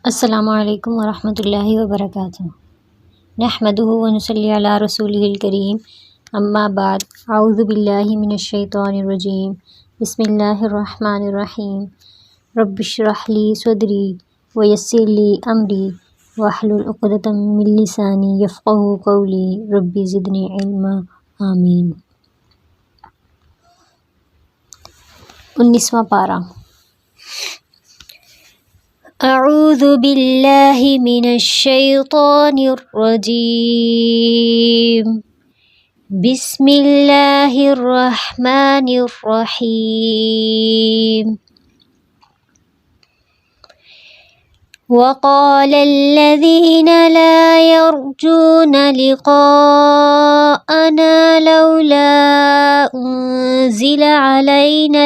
السلام علیکم ورحمۃ اللہ وبرکاتہ۔ نحمدہ ونصلی علی رسولہ الکریم، اما بعد، اعوذ باللہ من الشیطان الرجیم، بسم اللہ الرحمن الرحیم۔ رب اشرح لی صدری ویسر لی امری واحلل عقدۃ من لسانی یفقہوا قولی، رب زدنی علما، آمین۔ 19واں پارہ۔ اعوذ باللہ من الشیطان الرجیم، بسم اللہ الرحمن الرحیم۔ وقال الذین لا يرجون لقاءنا لولا انزل علینا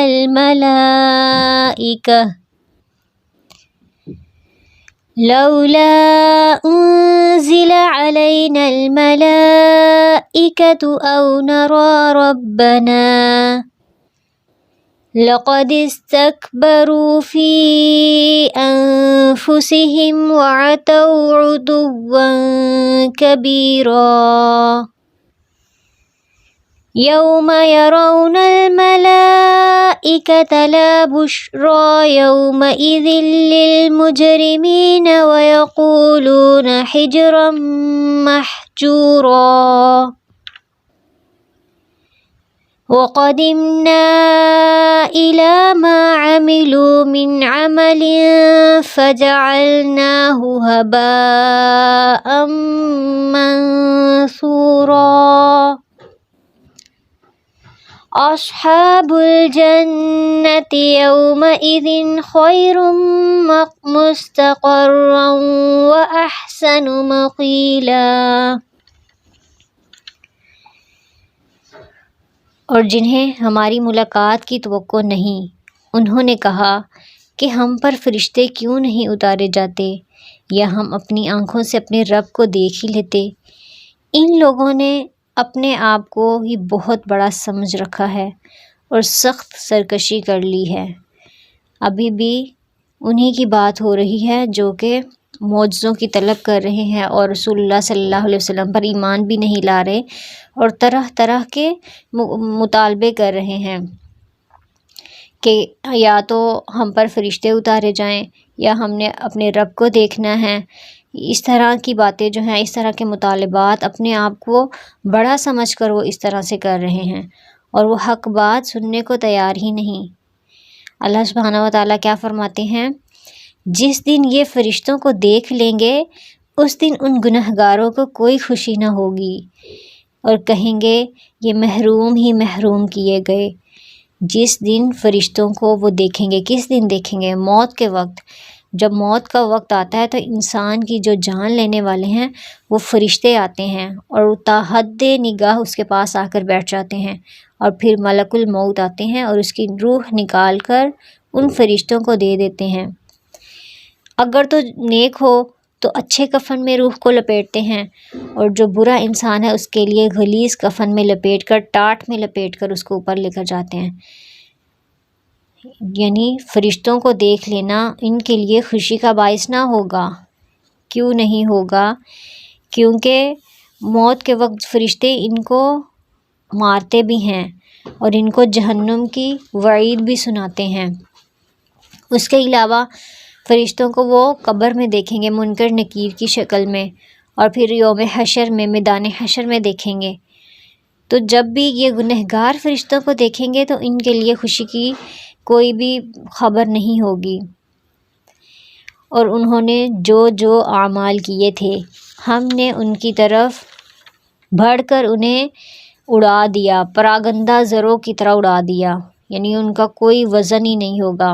الملائکة أو نرى ربنا لقد استكبروا في أنفسهم وعتوا عتوا كبيرا يوم يرون الملائكة لا بشرى يومئذ للمجرمين ويقولون حجرا محجورا وقدمنا إلى ما عملوا من عمل فجعلناه هباء منثورا أصحاب الجنة يومئذ خير مستقرا وأحسن مقيلا۔ اور جنہیں ہماری ملاقات کی توقع نہیں، انہوں نے کہا کہ ہم پر فرشتے کیوں نہیں اتارے جاتے، یا ہم اپنی آنکھوں سے اپنے رب کو دیکھ ہی لیتے۔ ان لوگوں نے اپنے آپ کو ہی بہت بڑا سمجھ رکھا ہے اور سخت سرکشی کر لی ہے۔ ابھی بھی انہی کی بات ہو رہی ہے جو کہ معجزوں کی طلب کر رہے ہیں اور رسول اللہ صلی اللہ علیہ وسلم پر ایمان بھی نہیں لا رہے، اور طرح طرح کے مطالبے کر رہے ہیں کہ یا تو ہم پر فرشتے اتارے جائیں، یا ہم نے اپنے رب کو دیکھنا ہے۔ اس طرح کی باتیں جو ہیں، اس طرح کے مطالبات اپنے آپ کو بڑا سمجھ کر وہ اس طرح سے کر رہے ہیں، اور وہ حق بات سننے کو تیار ہی نہیں۔ اللہ سبحانہ و تعالیٰ کیا فرماتے ہیں؟ جس دن یہ فرشتوں کو دیکھ لیں گے، اس دن ان گنہگاروں کو کوئی خوشی نہ ہوگی، اور کہیں گے یہ محروم ہی محروم کیے گئے۔ جس دن فرشتوں کو وہ دیکھیں گے، کس دن دیکھیں گے؟ موت کے وقت۔ جب موت کا وقت آتا ہے تو انسان کی جو جان لینے والے ہیں وہ فرشتے آتے ہیں، اور تا حد نگاہ اس کے پاس آ کر بیٹھ جاتے ہیں، اور پھر ملک الموت آتے ہیں اور اس کی روح نکال کر ان فرشتوں کو دے دیتے ہیں۔ اگر تو نیک ہو تو اچھے کفن میں روح کو لپیٹتے ہیں، اور جو برا انسان ہے اس کے لیے غلیظ کفن میں لپیٹ کر، ٹاٹ میں لپیٹ کر اس کو اوپر لے کر جاتے ہیں۔ یعنی فرشتوں کو دیکھ لینا ان کے لیے خوشی کا باعث نہ ہوگا۔ کیوں نہیں ہوگا؟ کیونکہ موت کے وقت فرشتے ان کو مارتے بھی ہیں اور ان کو جہنم کی وعید بھی سناتے ہیں۔ اس کے علاوہ فرشتوں کو وہ قبر میں دیکھیں گے، منکر نکیر کی شکل میں، اور پھر یوم حشر میں، میدان حشر میں دیکھیں گے۔ تو جب بھی یہ گنہگار فرشتوں کو دیکھیں گے تو ان کے لیے خوشی کی کوئی بھی خبر نہیں ہوگی۔ اور انہوں نے جو جو اعمال کیے تھے، ہم نے ان کی طرف بڑھ کر انہیں اڑا دیا، پراگندہ زروں کی طرح اڑا دیا، یعنی ان کا کوئی وزن ہی نہیں ہوگا۔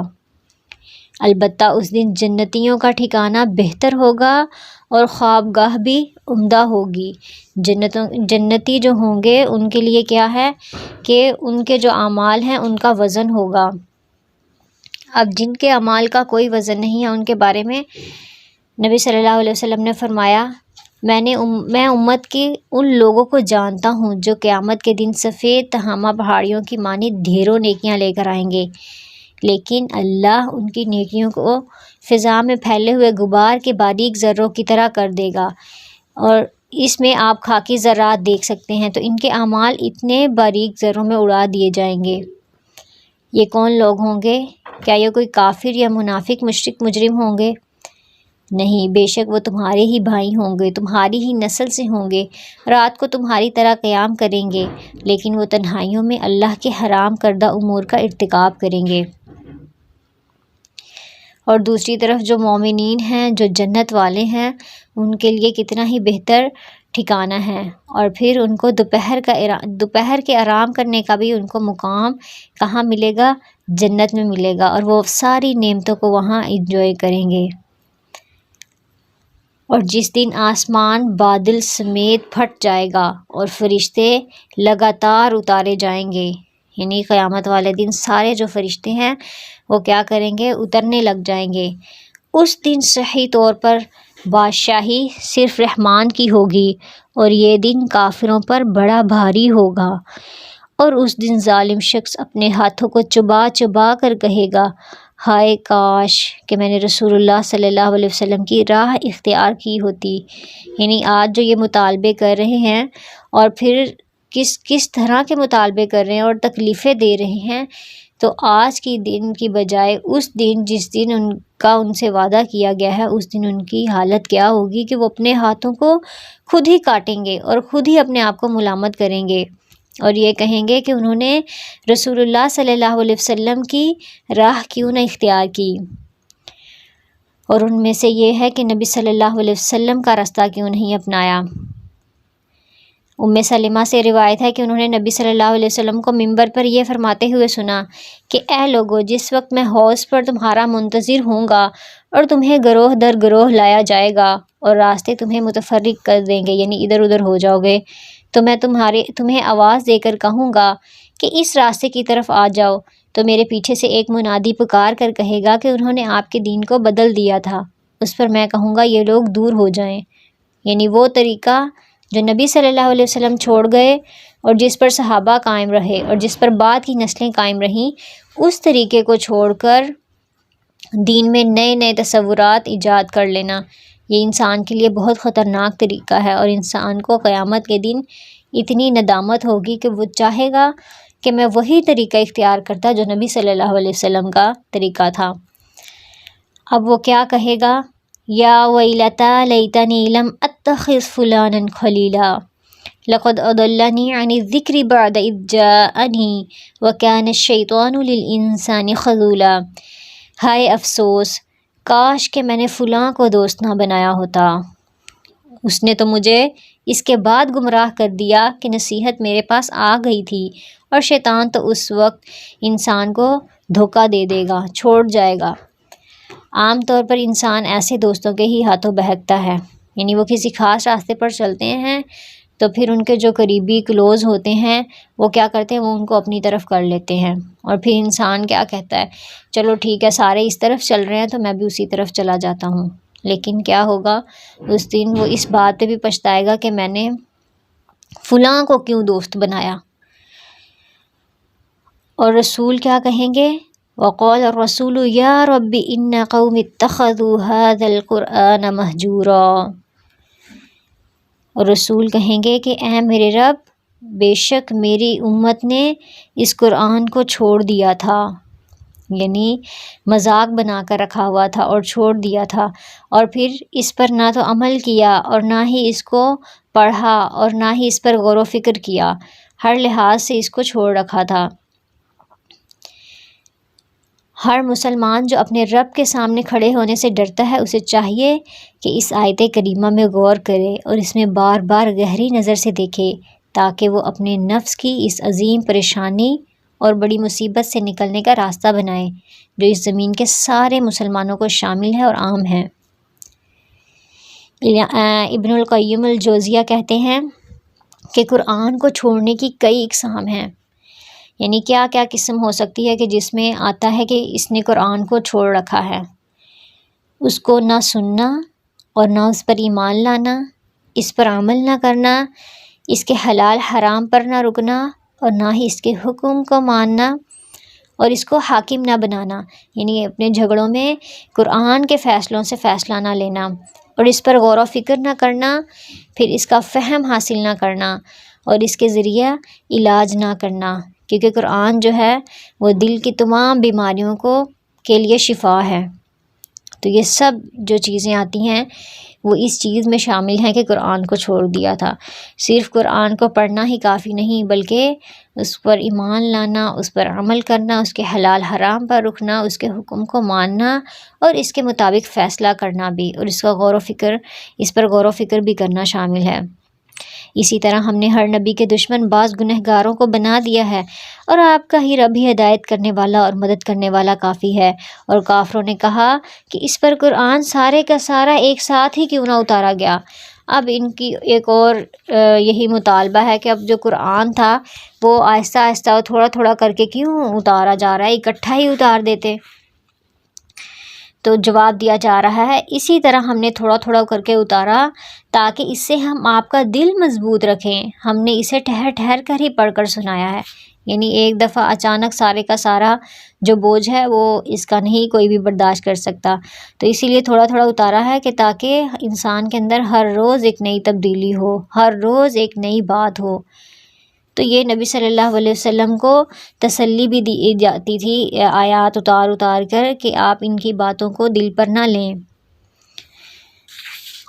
البتہ اس دن جنتیوں کا ٹھکانہ بہتر ہوگا اور خوابگاہ بھی عمدہ ہوگی۔ جنتی جو ہوں گے ان کے لیے کیا ہے کہ ان کے جو اعمال ہیں ان کا وزن ہوگا۔ اب جن کے اعمال کا کوئی وزن نہیں ہے ان کے بارے میں نبی صلی اللہ علیہ وسلم نے فرمایا، میں امت کے ان لوگوں کو جانتا ہوں جو قیامت کے دن سفید تہامہ پہاڑیوں کی مانند ڈھیروں نیکیاں لے کر آئیں گے، لیکن اللہ ان کی نیکیوں کو فضا میں پھیلے ہوئے غبار کے باریک ذروں کی طرح کر دے گا، اور اس میں آپ خاکی ذرات دیکھ سکتے ہیں۔ تو ان کے اعمال اتنے باریک ذروں میں اڑا دیے جائیں گے۔ یہ کون لوگ ہوں گے؟ کیا یہ کوئی کافر یا منافق مشرک مجرم ہوں گے؟ نہیں، بے شک وہ تمہارے ہی بھائی ہوں گے، تمہاری ہی نسل سے ہوں گے، رات کو تمہاری طرح قیام کریں گے، لیکن وہ تنہائیوں میں اللہ کے حرام کردہ امور کا ارتکاب کریں گے۔ اور دوسری طرف جو مومنین ہیں، جو جنت والے ہیں، ان کے لیے کتنا ہی بہتر ٹھکانہ ہے، اور پھر ان کو دوپہر کے آرام کرنے کا بھی ان کو مقام کہاں ملے گا؟ جنت میں ملے گا، اور وہ ساری نعمتوں کو وہاں انجوائے کریں گے۔ اور جس دن آسمان بادل سمیت پھٹ جائے گا اور فرشتے لگاتار اتارے جائیں گے، یعنی قیامت والے دن سارے جو فرشتے ہیں وہ کیا کریں گے؟ اترنے لگ جائیں گے۔ اس دن صحیح طور پر بادشاہی صرف رحمان کی ہوگی، اور یہ دن کافروں پر بڑا بھاری ہوگا۔ اور اس دن ظالم شخص اپنے ہاتھوں کو چبا چبا کر کہے گا، ہائے کاش کہ میں نے رسول اللہ صلی اللہ علیہ وسلم کی راہ اختیار کی ہوتی۔ یعنی آج جو یہ مطالبے کر رہے ہیں، اور پھر کس طرح کے مطالبے کر رہے ہیں اور تکلیفیں دے رہے ہیں، تو آج کی دن کی بجائے اس دن جس دن ان سے وعدہ کیا گیا ہے، اس دن ان کی حالت کیا ہوگی کہ وہ اپنے ہاتھوں کو خود ہی کاٹیں گے اور خود ہی اپنے آپ کو ملامت کریں گے، اور یہ کہیں گے کہ انہوں نے رسول اللہ صلی اللہ علیہ وسلم کی راہ کیوں نہ اختیار کی، اور ان میں سے یہ ہے کہ نبی صلی اللہ علیہ وسلم کا راستہ کیوں نہیں اپنایا۔ سلمہ سے روایت ہے کہ انہوں نے نبی صلی اللہ علیہ وسلم کو منبر پر یہ فرماتے ہوئے سنا کہ اے لوگو، جس وقت میں حوض پر تمہارا منتظر ہوں گا اور تمہیں گروہ در گروہ لایا جائے گا اور راستے تمہیں متفرق کر دیں گے، یعنی ادھر ادھر ہو جاؤ گے، تو میں تمہیں آواز دے کر کہوں گا کہ اس راستے کی طرف آ جاؤ، تو میرے پیچھے سے ایک منادی پکار کر کہے گا کہ انہوں نے آپ کے دین کو بدل دیا تھا۔ اس پر میں کہوں گا یہ لوگ دور ہو جائیں، یعنی وہ طریقہ جو نبی صلی اللہ علیہ وسلم چھوڑ گئے اور جس پر صحابہ قائم رہے اور جس پر بعد کی نسلیں قائم رہیں، اس طریقے کو چھوڑ کر دین میں نئے نئے تصورات ایجاد کر لینا، یہ انسان کے لیے بہت خطرناک طریقہ ہے، اور انسان کو قیامت کے دن اتنی ندامت ہوگی کہ وہ چاہے گا کہ میں وہی طریقہ اختیار کرتا جو نبی صلی اللہ علیہ وسلم کا طریقہ تھا۔ اب وہ کیا کہے گا؟ یا ویلتا لیتنی لم اتخذ فلانا خلیلا لقد اضلنی عن الذکر بعد اذ جاءنی وکان الشیطان للانسان خذولا۔ ہائے افسوس، کاش کہ میں نے فلاں کو دوست نہ بنایا ہوتا، اس نے تو مجھے اس کے بعد گمراہ کر دیا کہ نصیحت میرے پاس آ گئی تھی، اور شیطان تو اس وقت انسان کو دھوکہ دے دے گا، چھوڑ جائے گا۔ عام طور پر انسان ایسے دوستوں کے ہی ہاتھوں بہکتا ہے، یعنی وہ کسی خاص راستے پر چلتے ہیں تو پھر ان کے جو قریبی کلوز ہوتے ہیں وہ کیا کرتے ہیں، وہ ان کو اپنی طرف کر لیتے ہیں، اور پھر انسان کیا کہتا ہے، چلو ٹھیک ہے سارے اس طرف چل رہے ہیں تو میں بھی اسی طرف چلا جاتا ہوں۔ لیکن کیا ہوگا اس دن؟ وہ اس بات پہ بھی پچھتائے گا کہ میں نے فلاں کو کیوں دوست بنایا۔ اور رسول کیا کہیں گے؟ وقال الرسول یا رب ان قوم اتخذوا هذا القرآن مہجورا۔ اور رسول کہیں گے کہ اے میرے رب، بے شک میری امت نے اس قرآن کو چھوڑ دیا تھا، یعنی مذاق بنا کر رکھا ہوا تھا اور چھوڑ دیا تھا، اور پھر اس پر نہ تو عمل کیا اور نہ ہی اس کو پڑھا اور نہ ہی اس پر غور و فکر کیا، ہر لحاظ سے اس کو چھوڑ رکھا تھا۔ ہر مسلمان جو اپنے رب کے سامنے کھڑے ہونے سے ڈرتا ہے، اسے چاہیے کہ اس آیت کریمہ میں غور کرے اور اس میں بار بار گہری نظر سے دیکھے، تاکہ وہ اپنے نفس کی اس عظیم پریشانی اور بڑی مصیبت سے نکلنے کا راستہ بنائے جو اس زمین کے سارے مسلمانوں کو شامل ہے اور عام ہے۔ ابن القیم الجوزیہ کہتے ہیں کہ قرآن کو چھوڑنے کی کئی اقسام ہیں، یعنی کیا کیا قسم ہو سکتی ہے کہ جس میں آتا ہے کہ اس نے قرآن کو چھوڑ رکھا ہے۔ اس کو نہ سننا اور نہ اس پر ایمان لانا، اس پر عمل نہ کرنا، اس کے حلال حرام پر نہ رکنا اور نہ ہی اس کے حکم کو ماننا، اور اس کو حاکم نہ بنانا، یعنی اپنے جھگڑوں میں قرآن کے فیصلوں سے فیصلہ نہ لینا، اور اس پر غور و فکر نہ کرنا، پھر اس کا فہم حاصل نہ کرنا اور اس کے ذریعہ علاج نہ کرنا، کیونکہ قرآن جو ہے وہ دل کی تمام بیماریوں کے لیے شفا ہے۔ تو یہ سب جو چیزیں آتی ہیں وہ اس چیز میں شامل ہیں کہ قرآن کو چھوڑ دیا تھا۔ صرف قرآن کو پڑھنا ہی کافی نہیں، بلکہ اس پر ایمان لانا، اس پر عمل کرنا، اس کے حلال حرام پر رکنا، اس کے حکم کو ماننا اور اس کے مطابق فیصلہ کرنا بھی، اور اس پر غور و فکر بھی کرنا شامل ہے۔ اسی طرح ہم نے ہر نبی کے دشمن بعض گنہگاروں کو بنا دیا ہے، اور آپ کا ہی رب ہی ہدایت کرنے والا اور مدد کرنے والا کافی ہے۔ اور کافروں نے کہا کہ اس پر قرآن سارے کا سارا ایک ساتھ ہی کیوں نہ اتارا گیا۔ اب ان کی ایک اور یہی مطالبہ ہے کہ اب جو قرآن تھا وہ آہستہ آہستہ اور تھوڑا تھوڑا کر کے کیوں اتارا جا رہا ہے، اکٹھا ہی اتار دیتے۔ تو جواب دیا جا رہا ہے اسی طرح ہم نے تھوڑا تھوڑا کر کے اتارا تاکہ اس سے ہم آپ کا دل مضبوط رکھیں۔ ہم نے اسے ٹھہر ٹھہر کر ہی پڑھ کر سنایا ہے، یعنی ایک دفعہ اچانک سارے کا سارا جو بوجھ ہے وہ اس کا نہیں کوئی بھی برداشت کر سکتا، تو اسی لیے تھوڑا تھوڑا اتارا ہے کہ تاکہ انسان کے اندر ہر روز ایک نئی تبدیلی ہو، ہر روز ایک نئی بات ہو۔ تو یہ نبی صلی اللہ علیہ وسلم کو تسلی بھی دی جاتی تھی آیات اتار اتار کر کہ آپ ان کی باتوں کو دل پر نہ لیں،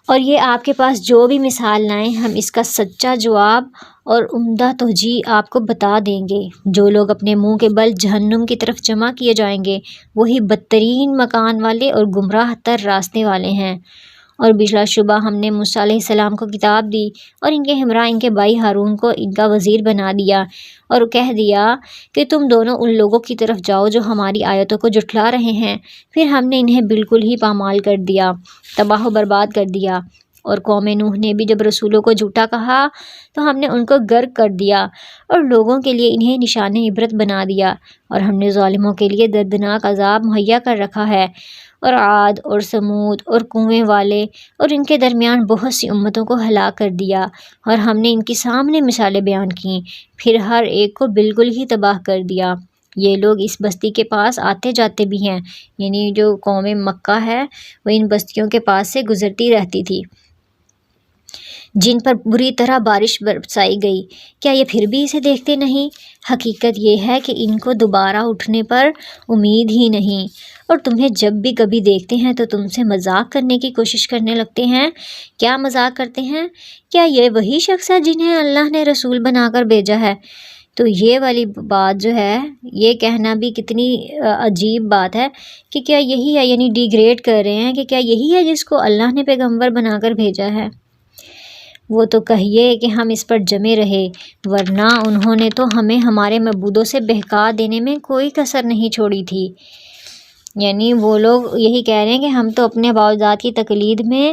اور یہ آپ کے پاس جو بھی مثال لائیں ہم اس کا سچا جواب اور عمدہ توجیہ آپ کو بتا دیں گے۔ جو لوگ اپنے منہ کے بل جہنم کی طرف جمع کیے جائیں گے وہی بدترین مکان والے اور گمراہ تر راستے والے ہیں۔ اور بلا شبہ ہم نے موسیٰ علیہ السلام کو کتاب دی اور ان کے ہمراہ ان کے بھائی ہارون کو ان کا وزیر بنا دیا، اور کہہ دیا کہ تم دونوں ان لوگوں کی طرف جاؤ جو ہماری آیتوں کو جھٹلا رہے ہیں۔ پھر ہم نے انہیں بالکل ہی پامال کر دیا، تباہ و برباد کر دیا۔ اور قوم نوح نے بھی جب رسولوں کو جھوٹا کہا تو ہم نے ان کو غرق کر دیا اور لوگوں کے لیے انہیں نشان عبرت بنا دیا، اور ہم نے ظالموں کے لیے دردناک عذاب مہیا کر رکھا ہے۔ اور عاد اور سمود اور کنویں والے اور ان کے درمیان بہت سی امتوں کو ہلاک کر دیا، اور ہم نے ان کے سامنے مثالیں بیان کیں، پھر ہر ایک کو بالکل ہی تباہ کر دیا۔ یہ لوگ اس بستی کے پاس آتے جاتے بھی ہیں، یعنی جو قوم مکہ ہے وہ ان بستیوں کے پاس سے گزرتی رہتی تھی جن پر بری طرح بارش برسائی گئی، کیا یہ پھر بھی اسے دیکھتے نہیں؟ حقیقت یہ ہے کہ ان کو دوبارہ اٹھنے پر امید ہی نہیں، اور تمہیں جب بھی کبھی دیکھتے ہیں تو تم سے مذاق کرنے کی کوشش کرنے لگتے ہیں۔ کیا مذاق کرتے ہیں؟ کیا یہ وہی شخص ہے جنہیں اللہ نے رسول بنا کر بھیجا ہے؟ تو یہ والی بات جو ہے یہ کہنا بھی کتنی عجیب بات ہے کہ کیا یہی ہے، یعنی ڈی گریڈ کر رہے ہیں کہ کیا یہی ہے جس کو اللہ نے پیغمبر بنا کر بھیجا ہے؟ وہ تو کہیے کہ ہم اس پر جمے رہے، ورنہ انہوں نے تو ہمیں ہمارے معبودوں سے بہکا دینے میں کوئی کسر نہیں چھوڑی تھی۔ یعنی وہ لوگ یہی کہہ رہے ہیں کہ ہم تو اپنے باوجات کی تقلید میں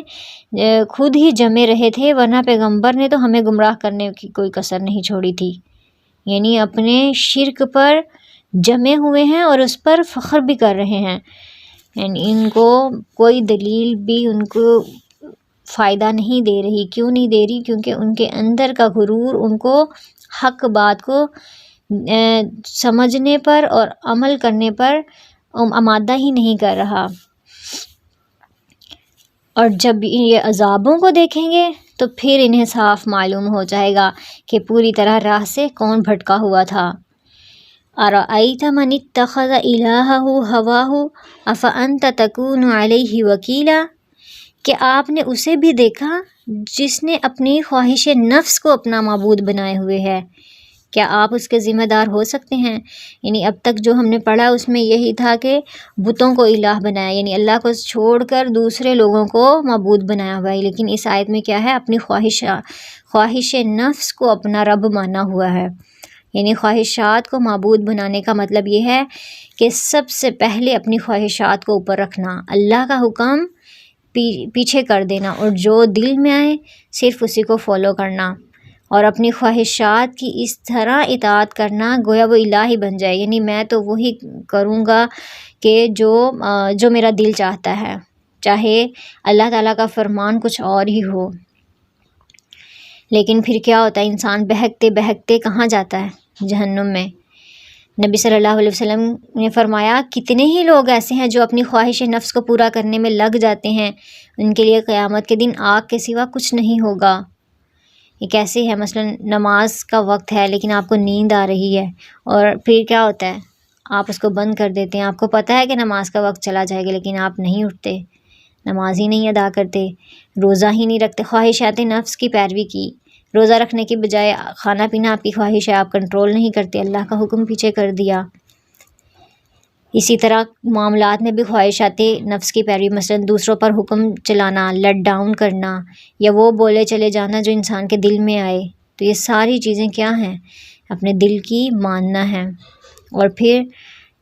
خود ہی جمے رہے تھے، ورنہ پیغمبر نے تو ہمیں گمراہ کرنے کی کوئی کسر نہیں چھوڑی تھی۔ یعنی اپنے شرک پر جمے ہوئے ہیں اور اس پر فخر بھی کر رہے ہیں، یعنی ان کو کوئی دلیل بھی ان کو فائدہ نہیں دے رہی۔ کیوں نہیں دے رہی؟ کیونکہ ان کے اندر کا غرور ان کو حق بات کو سمجھنے پر اور عمل کرنے پر آمادہ ہی نہیں کر رہا، اور جب یہ عذابوں کو دیکھیں گے تو پھر انہیں صاف معلوم ہو جائے گا کہ پوری طرح راہ سے کون بھٹکا ہوا تھا۔ أَرَأَيْتَ مَنِ اتَّخَذَ إِلَٰهَهُ هَوَاهُ أَفَأَنْتَ تَكُونُ عَلَيْهِ وَكِيلًا، کہ آپ نے اسے بھی دیکھا جس نے اپنی خواہش نفس کو اپنا معبود بنائے ہوئے ہے، کیا آپ اس کے ذمہ دار ہو سکتے ہیں؟ یعنی اب تک جو ہم نے پڑھا اس میں یہی تھا کہ بتوں کو الہ بنایا، یعنی اللہ کو چھوڑ کر دوسرے لوگوں کو معبود بنایا ہوا ہے، لیکن اس آیت میں کیا ہے؟ اپنی خواہش نفس کو اپنا رب مانا ہوا ہے۔ یعنی خواہشات کو معبود بنانے کا مطلب یہ ہے کہ سب سے پہلے اپنی خواہشات کو اوپر رکھنا، اللہ کا حکم پیچھے کر دینا، اور جو دل میں آئے صرف اسی کو فالو کرنا، اور اپنی خواہشات کی اس طرح اطاعت کرنا گویا وہ الہ ہی بن جائے، یعنی میں تو وہی کروں گا کہ جو میرا دل چاہتا ہے، چاہے اللہ تعالیٰ کا فرمان کچھ اور ہی ہو۔ لیکن پھر کیا ہوتا ہے؟ انسان بہکتے بہکتے کہاں جاتا ہے؟ جہنم میں۔ نبی صلی اللہ علیہ وسلم نے فرمایا کتنے ہی لوگ ایسے ہیں جو اپنی خواہش نفس کو پورا کرنے میں لگ جاتے ہیں، ان کے لیے قیامت کے دن آگ کے سوا کچھ نہیں ہوگا۔ یہ کیسے ہے؟ مثلا نماز کا وقت ہے لیکن آپ کو نیند آ رہی ہے، اور پھر کیا ہوتا ہے، آپ اس کو بند کر دیتے ہیں۔ آپ کو پتہ ہے کہ نماز کا وقت چلا جائے گا لیکن آپ نہیں اٹھتے، نماز ہی نہیں ادا کرتے، روزہ ہی نہیں رکھتے، خواہشات نفس کی پیروی کی، روزہ رکھنے کی بجائے کھانا پینا آپ کی خواہش ہے، آپ کنٹرول نہیں کرتے، اللہ کا حکم پیچھے کر دیا۔ اسی طرح معاملات میں بھی خواہشات نفس کی پیروی، مثلا دوسروں پر حکم چلانا، لیٹ ڈاؤن کرنا، یا وہ بولے چلے جانا جو انسان کے دل میں آئے، تو یہ ساری چیزیں کیا ہیں؟ اپنے دل کی ماننا ہے۔ اور پھر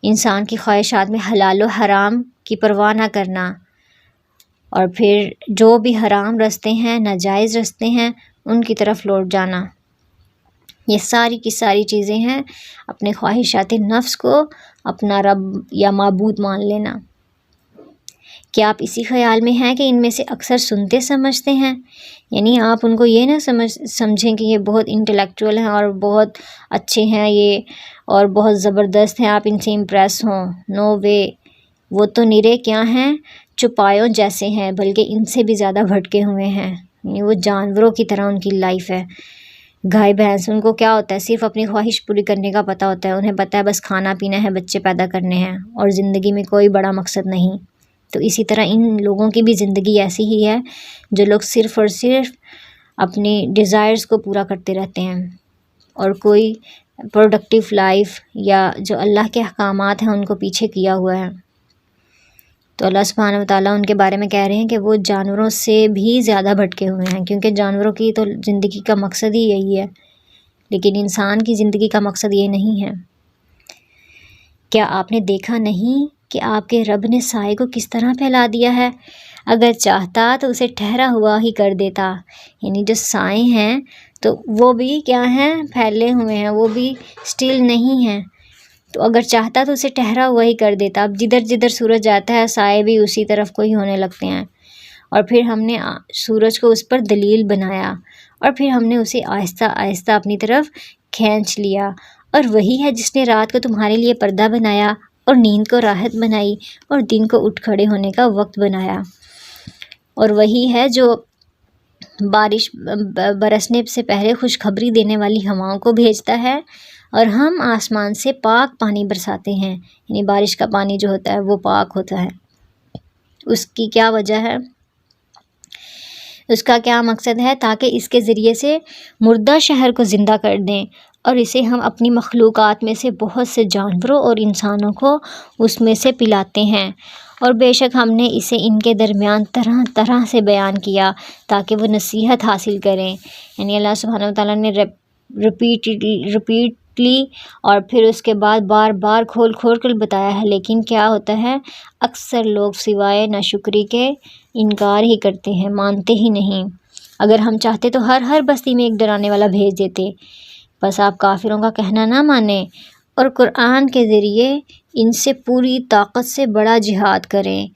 انسان کی خواہشات میں حلال و حرام کی پرواہ نہ کرنا، اور پھر جو بھی حرام رستے ہیں، ناجائز رستے ہیں، ان کی طرف لوٹ جانا۔ یہ ساری کی ساری چیزیں ہیں اپنے خواہشات نفس کو اپنا رب یا معبود مان لینا۔ کیا آپ اسی خیال میں ہیں کہ ان میں سے اکثر سنتے سمجھتے ہیں؟ یعنی آپ ان کو یہ نہ سمجھیں کہ یہ بہت انٹلیکچوئل ہیں اور بہت اچھے ہیں یہ، اور بہت زبردست ہیں، آپ ان سے امپریس ہوں۔ نو وے، وہ تو نرے کیا ہیں، چوپایوں جیسے ہیں، بلکہ ان سے بھی زیادہ بھٹکے ہوئے ہیں۔ یعنی وہ جانوروں کی طرح ان کی لائف ہے، گائے بھینس۔ ان کو کیا ہوتا ہے، صرف اپنی خواہش پوری کرنے کا پتہ ہوتا ہے، انہیں پتہ ہے بس کھانا پینا ہے، بچے پیدا کرنے ہیں، اور زندگی میں کوئی بڑا مقصد نہیں۔ تو اسی طرح ان لوگوں کی بھی زندگی ایسی ہی ہے جو لوگ صرف اور صرف اپنی ڈیزائرز کو پورا کرتے رہتے ہیں، اور کوئی پروڈکٹیو لائف یا جو اللہ کے احکامات ہیں ان کو پیچھے کیا ہوا ہے۔ تو اللہ سبحانہ وتعالیٰ ان کے بارے میں کہہ رہے ہیں کہ وہ جانوروں سے بھی زیادہ بھٹکے ہوئے ہیں، کیونکہ جانوروں کی تو زندگی کا مقصد ہی یہی ہے، لیکن انسان کی زندگی کا مقصد یہ نہیں ہے۔ کیا آپ نے دیکھا نہیں کہ آپ کے رب نے سائے کو کس طرح پھیلا دیا ہے؟ اگر چاہتا تو اسے ٹھہرا ہوا ہی کر دیتا۔ یعنی جو سائے ہیں تو وہ بھی کیا ہیں، پھیلے ہوئے ہیں، وہ بھی اسٹل نہیں ہیں، تو اگر چاہتا تو اسے ٹھہرا ہوا ہی کر دیتا۔ اب جدھر جدھر سورج جاتا ہے سائے بھی اسی طرف کو ہی ہونے لگتے ہیں، اور پھر ہم نے سورج کو اس پر دلیل بنایا، اور پھر ہم نے اسے آہستہ آہستہ اپنی طرف کھینچ لیا۔ اور وہی ہے جس نے رات کو تمہارے لیے پردہ بنایا، اور نیند کو راحت بنائی، اور دن کو اٹھ کھڑے ہونے کا وقت بنایا۔ اور وہی ہے جو بارش برسنے سے پہلے خوشخبری دینے والی ہواؤں کو بھیجتا ہے، اور ہم آسمان سے پاک پانی برساتے ہیں۔ یعنی بارش کا پانی جو ہوتا ہے وہ پاک ہوتا ہے۔ اس کی کیا وجہ ہے، اس کا کیا مقصد ہے؟ تاکہ اس کے ذریعے سے مردہ شہر کو زندہ کر دیں، اور اسے ہم اپنی مخلوقات میں سے بہت سے جانوروں اور انسانوں کو اس میں سے پلاتے ہیں۔ اور بے شک ہم نے اسے ان کے درمیان طرح طرح سے بیان کیا تاکہ وہ نصیحت حاصل کریں۔ یعنی اللہ سبحانہ وتعالیٰ نے ریپیٹلی اور پھر اس کے بعد بار بار کھول کھول کر بتایا ہے، لیکن کیا ہوتا ہے، اکثر لوگ سوائے ناشکری کے انکار ہی کرتے ہیں، مانتے ہی نہیں۔ اگر ہم چاہتے تو ہر بستی میں ایک ڈرانے والا بھیج دیتے، بس آپ کافروں کا کہنا نہ مانیں، اور قرآن کے ذریعے ان سے پوری طاقت سے بڑا جہاد کریں۔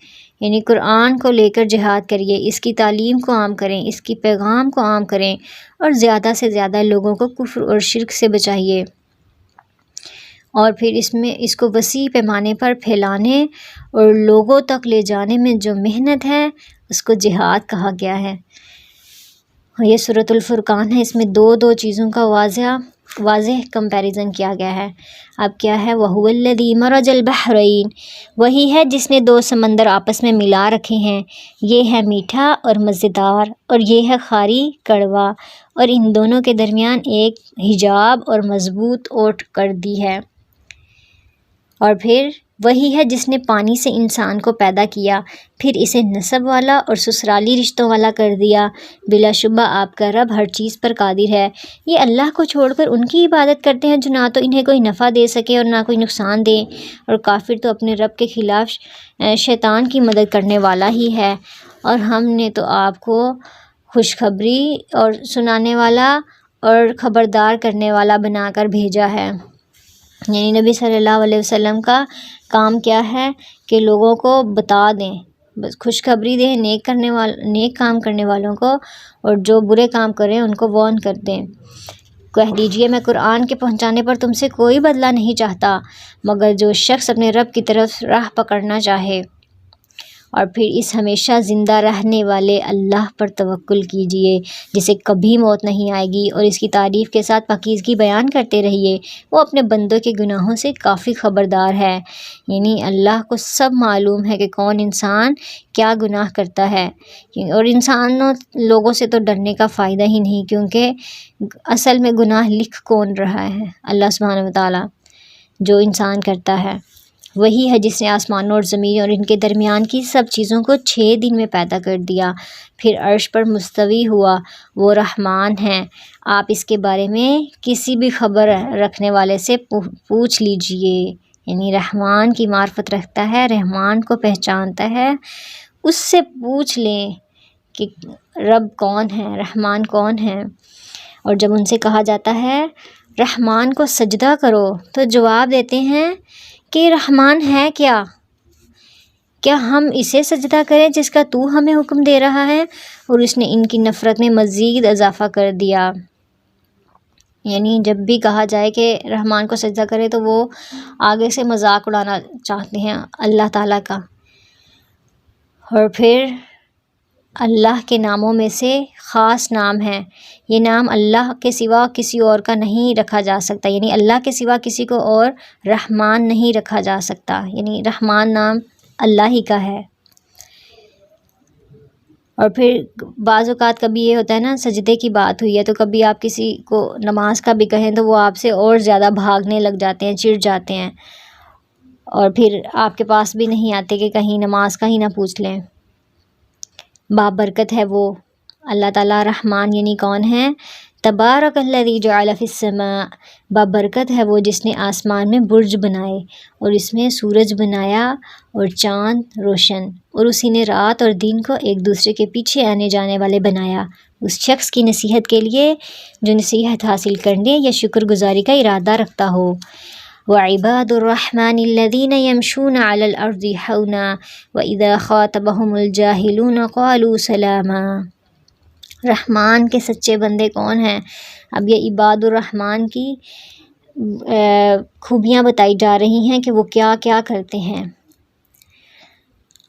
یعنی قرآن کو لے کر جہاد کریے، اس کی تعلیم کو عام کریں، اس کی پیغام کو عام کریں، اور زیادہ سے زیادہ لوگوں کو کفر اور شرک سے بچائیے۔ اور پھر اس کو وسیع پیمانے پر پھیلانے اور لوگوں تک لے جانے میں جو محنت ہے اس کو جہاد کہا گیا ہے۔ یہ سورۃ الفرقان ہے، اس میں دو چیزوں کا واضح کمپیریزن کیا گیا ہے۔ اب کیا ہے، وَهُوَ الَّذِي مَرَجَ الْبَحْرَيْنِ، وہی ہے جس نے دو سمندر آپس میں ملا رکھے ہیں، یہ ہے میٹھا اور مزیدار، اور یہ ہے خاری کڑوا، اور ان دونوں کے درمیان ایک حجاب اور مضبوط اوٹ کر دی ہے۔ اور پھر وہی ہے جس نے پانی سے انسان کو پیدا کیا، پھر اسے نسب والا اور سسرالی رشتوں والا کر دیا۔ بلا شبہ آپ کا رب ہر چیز پر قادر ہے۔ یہ اللہ کو چھوڑ کر ان کی عبادت کرتے ہیں جو نہ تو انہیں کوئی نفع دے سکے اور نہ کوئی نقصان دے، اور کافر تو اپنے رب کے خلاف شیطان کی مدد کرنے والا ہی ہے۔ اور ہم نے تو آپ کو خوشخبری اور سنانے والا اور خبردار کرنے والا بنا کر بھیجا ہے۔ یعنی نبی صلی اللہ علیہ وسلم کا کام کیا ہے کہ لوگوں کو بتا دیں، بس خوشخبری دیں، نیک کام کرنے والوں کو، اور جو برے کام کریں ان کو وارن کر دیں۔ کہہ دیجئے میں قرآن کے پہنچانے پر تم سے کوئی بدلہ نہیں چاہتا مگر جو شخص اپنے رب کی طرف راہ پکڑنا چاہے، اور پھر اس ہمیشہ زندہ رہنے والے اللہ پر توکل کیجئے جسے کبھی موت نہیں آئے گی، اور اس کی تعریف کے ساتھ پاکیزگی بیان کرتے رہیے، وہ اپنے بندوں کے گناہوں سے کافی خبردار ہے۔ یعنی اللہ کو سب معلوم ہے کہ کون انسان کیا گناہ کرتا ہے، اور انسانوں لوگوں سے تو ڈرنے کا فائدہ ہی نہیں، کیونکہ اصل میں گناہ لکھ کون رہا ہے؟ اللہ سبحانہ وتعالیٰ۔ جو انسان کرتا ہے وہی ہے جس نے آسمانوں اور زمین اور ان کے درمیان کی سب چیزوں کو 6 دن میں پیدا کر دیا، پھر عرش پر مستوی ہوا، وہ رحمان ہیں۔ آپ اس کے بارے میں کسی بھی خبر رکھنے والے سے پوچھ لیجئے، یعنی رحمان کی معرفت رکھتا ہے، رحمان کو پہچانتا ہے، اس سے پوچھ لیں کہ رب کون ہے، رحمان کون ہے۔ اور جب ان سے کہا جاتا ہے رحمان کو سجدہ کرو تو جواب دیتے ہیں کہ رحمان ہے کیا ہم اسے سجدہ کریں جس کا تو ہمیں حکم دے رہا ہے؟ اور اس نے ان کی نفرت میں مزید اضافہ کر دیا۔ یعنی جب بھی کہا جائے کہ رحمان کو سجدہ کرے تو وہ آگے سے مذاق اڑانا چاہتے ہیں اللہ تعالیٰ کا۔ اور پھر اللہ کے ناموں میں سے خاص نام ہے، یہ نام اللہ کے سوا کسی اور کا نہیں رکھا جا سکتا، یعنی اللہ کے سوا کسی کو اور رحمان نہیں رکھا جا سکتا، یعنی رحمان نام اللہ ہی کا ہے۔ اور پھر بعض اوقات کبھی یہ ہوتا ہے نا، سجدے کی بات ہوئی ہے تو کبھی آپ کسی کو نماز کا بھی کہیں تو وہ آپ سے اور زیادہ بھاگنے لگ جاتے ہیں، چڑ جاتے ہیں، اور پھر آپ کے پاس بھی نہیں آتے کہ کہیں نماز کا ہی نہ پوچھ لیں۔ بابرکت ہے وہ اللہ تعالیٰ رحمان، یعنی کون ہے؟ تبارک الذی جعل فی السماء، بابرکت ہے وہ جس نے آسمان میں برج بنائے اور اس میں سورج بنایا اور چاند روشن، اور اسی نے رات اور دن کو ایک دوسرے کے پیچھے آنے جانے والے بنایا، اس شخص کی نصیحت کے لیے جو نصیحت حاصل کرنے یا شکر گزاری کا ارادہ رکھتا ہو۔ وعباد الرحمن الذین یمشون علی الارض حونا واذا خاطبهم الجاہلون قالوا سلاما۔ رحمان کے سچے بندے کون ہیں؟ اب یہ عباد الرحمن کی خوبیاں بتائی جا رہی ہیں کہ وہ کیا کیا کرتے ہیں۔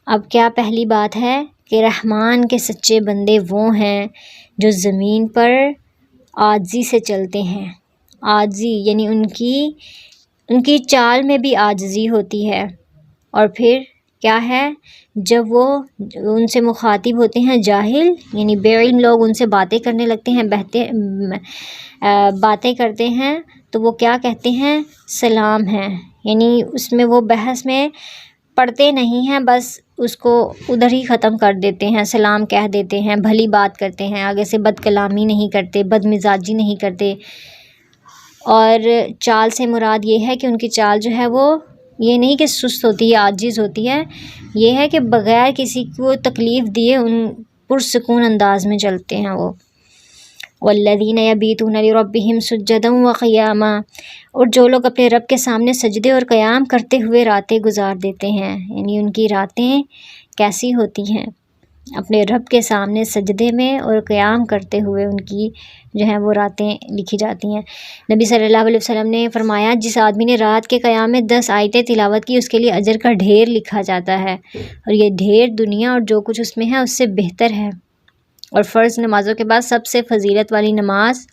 اب کیا پہلی بات ہے کہ رحمان کے سچے بندے وہ ہیں جو زمین پر عاجزی سے چلتے ہیں۔ عاجزی یعنی ان کی چال میں بھی عاجزی ہوتی ہے۔ اور پھر کیا ہے، جب وہ ان سے مخاطب ہوتے ہیں جاہل یعنی بے علم لوگ ان سے باتیں کرنے لگتے ہیں، باتیں کرتے ہیں تو وہ کیا کہتے ہیں؟ سلام ہے، یعنی اس میں وہ بحث میں پڑھتے نہیں ہیں، بس اس کو ادھر ہی ختم کر دیتے ہیں، سلام کہہ دیتے ہیں، بھلی بات کرتے ہیں، آگے سے بد کلامی نہیں کرتے، بد مزاجی نہیں کرتے۔ اور چال سے مراد یہ ہے کہ ان کی چال جو ہے وہ یہ نہیں کہ سست ہوتی ہے، عاجز ہوتی ہے، یہ ہے کہ بغیر کسی کو تکلیف دیے ان پرسکون انداز میں چلتے ہیں وہ۔ والذین یبیتون لربہم سجدا وقیاما، اور جو لوگ اپنے رب کے سامنے سجدے اور قیام کرتے ہوئے راتیں گزار دیتے ہیں، یعنی ان کی راتیں کیسی ہوتی ہیں؟ اپنے رب کے سامنے سجدے میں اور قیام کرتے ہوئے ان کی جو ہیں وہ راتیں لکھی جاتی ہیں۔ نبی صلی اللہ علیہ وسلم نے فرمایا جس آدمی نے رات کے قیام میں 10 آیتیں تلاوت کی اس کے لیے اجر کا ڈھیر لکھا جاتا ہے، اور یہ ڈھیر دنیا اور جو کچھ اس میں ہے اس سے بہتر ہے۔ اور فرض نمازوں کے بعد سب سے فضیلت والی نماز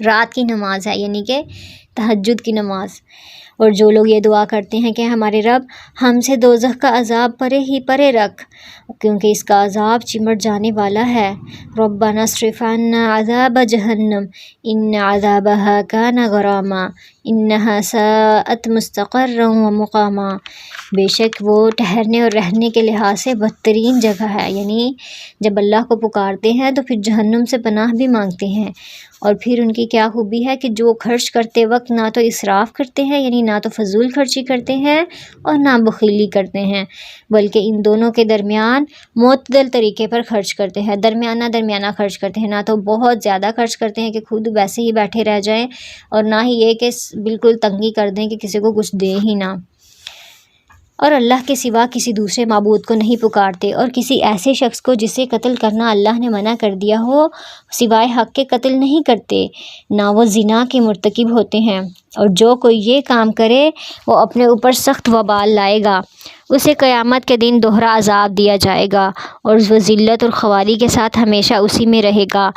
رات کی نماز ہے، یعنی کہ تہجد کی نماز۔ اور جو لوگ یہ دعا کرتے ہیں کہ ہمارے رب ہم سے دوزخ کا عذاب پرے ہی پرے رکھ، کیونکہ اس کا عذاب چمٹ جانے والا ہے۔ ربنا اصرف عنا عذاب جہنم ان عذابها کان غراما انها ساءت مستقرا ومقاما، بے شک وہ ٹھہرنے اور رہنے کے لحاظ سے بدترین جگہ ہے، یعنی جب اللہ کو پکارتے ہیں تو پھر جہنم سے پناہ بھی مانگتے ہیں۔ اور پھر ان کی کیا خوبی ہے کہ جو خرچ کرتے وقت نہ تو اسراف کرتے ہیں، یعنی نہ تو فضول خرچی کرتے ہیں اور نہ بخیلی کرتے ہیں، بلکہ ان دونوں کے درمیان معتدل طریقے پر خرچ کرتے ہیں، درمیانہ خرچ کرتے ہیں، نہ تو بہت زیادہ خرچ کرتے ہیں کہ خود ویسے ہی بیٹھے رہ جائیں، اور نہ ہی یہ کہ بالکل تنگی کر دیں کہ کسی کو کچھ دے ہی نہ۔ اور اللہ کے سوا کسی دوسرے معبود کو نہیں پکارتے، اور کسی ایسے شخص کو جسے قتل کرنا اللہ نے منع کر دیا ہو سوائے حق کے قتل نہیں کرتے، نہ وہ زنا کے مرتکب ہوتے ہیں، اور جو کوئی یہ کام کرے وہ اپنے اوپر سخت وبال لائے گا، اسے قیامت کے دن دوہرا عذاب دیا جائے گا اور وہ ذلت اور خواری کے ساتھ ہمیشہ اسی میں رہے گا،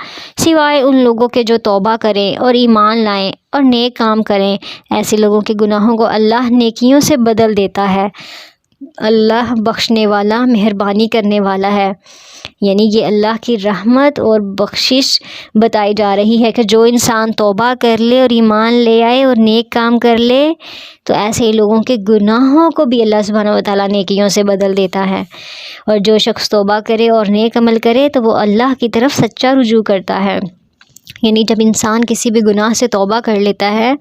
سوائے ان لوگوں کے جو توبہ کریں اور ایمان لائیں اور نیک کام کریں، ایسے لوگوں کے گناہوں کو اللہ نیکیوں سے بدل دیتا ہے، اللہ بخشنے والا مہربانی کرنے والا ہے۔ یعنی یہ اللہ کی رحمت اور بخشش بتائی جا رہی ہے کہ جو انسان توبہ کر لے اور ایمان لے آئے اور نیک کام کر لے تو ایسے لوگوں کے گناہوں کو بھی اللہ سبحانہ وتعالیٰ نیکیوں سے بدل دیتا ہے، اور جو شخص توبہ کرے اور نیک عمل کرے تو وہ اللہ کی طرف سچا رجوع کرتا ہے۔ یعنی جب انسان کسی بھی گناہ سے توبہ کر لیتا ہے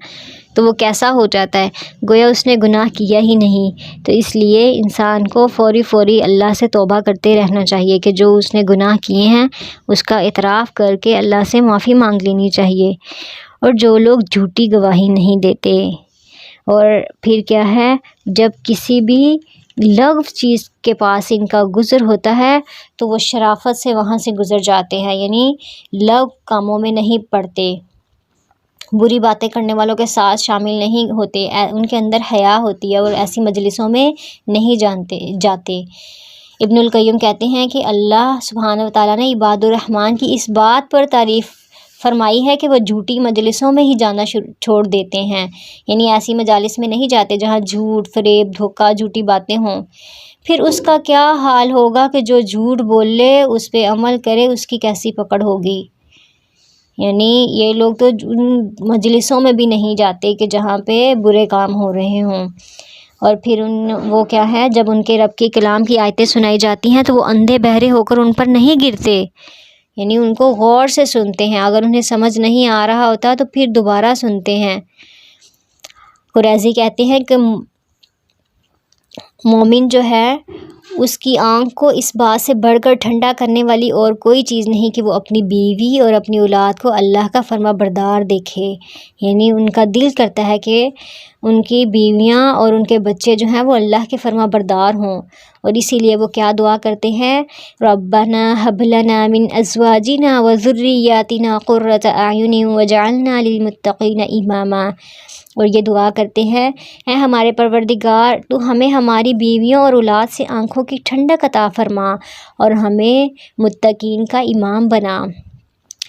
تو وہ کیسا ہو جاتا ہے، گویا اس نے گناہ کیا ہی نہیں، تو اس لیے انسان کو فوری اللہ سے توبہ کرتے رہنا چاہیے کہ جو اس نے گناہ کیے ہیں اس کا اعتراف کر کے اللہ سے معافی مانگ لینی چاہیے۔ اور جو لوگ جھوٹی گواہی نہیں دیتے، اور پھر کیا ہے، جب کسی بھی لغو چیز کے پاس ان کا گزر ہوتا ہے تو وہ شرافت سے وہاں سے گزر جاتے ہیں، یعنی لغو کاموں میں نہیں پڑتے، بری باتیں کرنے والوں کے ساتھ شامل نہیں ہوتے، ان کے اندر حیا ہوتی ہے اور ایسی مجلسوں میں نہیں جاتے۔ ابن القیم کہتے ہیں کہ اللہ سبحانہ وتعالیٰ نے عباد الرحمن کی اس بات پر تعریف فرمائی ہے کہ وہ جھوٹی مجلسوں میں ہی جانا چھوڑ دیتے ہیں، یعنی ایسی مجالس میں نہیں جاتے جہاں جھوٹ، فریب، دھوکہ، جھوٹی باتیں ہوں۔ پھر اس کا کیا حال ہوگا کہ جو جھوٹ بول لے، اس پہ عمل کرے، اس کی کیسی پکڑ ہوگی۔ یعنی یہ لوگ تو مجلسوں میں بھی نہیں جاتے کہ جہاں پہ برے کام ہو رہے ہوں، اور پھر وہ کیا ہے، جب ان کے رب کے کلام کی آیتیں سنائی جاتی ہیں تو وہ اندھے بہرے ہو کر ان پر نہیں گرتے، یعنی ان کو غور سے سنتے ہیں، اگر انہیں سمجھ نہیں آ رہا ہوتا تو پھر دوبارہ سنتے ہیں۔ قریظی کہتے ہیں کہ مومن جو ہے اس کی آنکھ کو اس بات سے بڑھ کر ٹھنڈا کرنے والی اور کوئی چیز نہیں کہ وہ اپنی بیوی اور اپنی اولاد کو اللہ کا فرما بردار دیکھے، یعنی ان کا دل کرتا ہے کہ ان کی بیویاں اور ان کے بچے جو ہیں وہ اللہ کے فرما بردار ہوں، اور اسی لیے وہ کیا دعا کرتے ہیں، ربنا ہب لنا من ازواجنا وذریاتنا قرۃ اعین واجعلنا للمتقین اماما، اور یہ دعا کرتے ہیں، اے ہمارے پروردگار تو ہمیں ہماری بیویوں اور اولاد سے آنکھوں کی ٹھنڈک عطا فرما اور ہمیں متقین کا امام بنا۔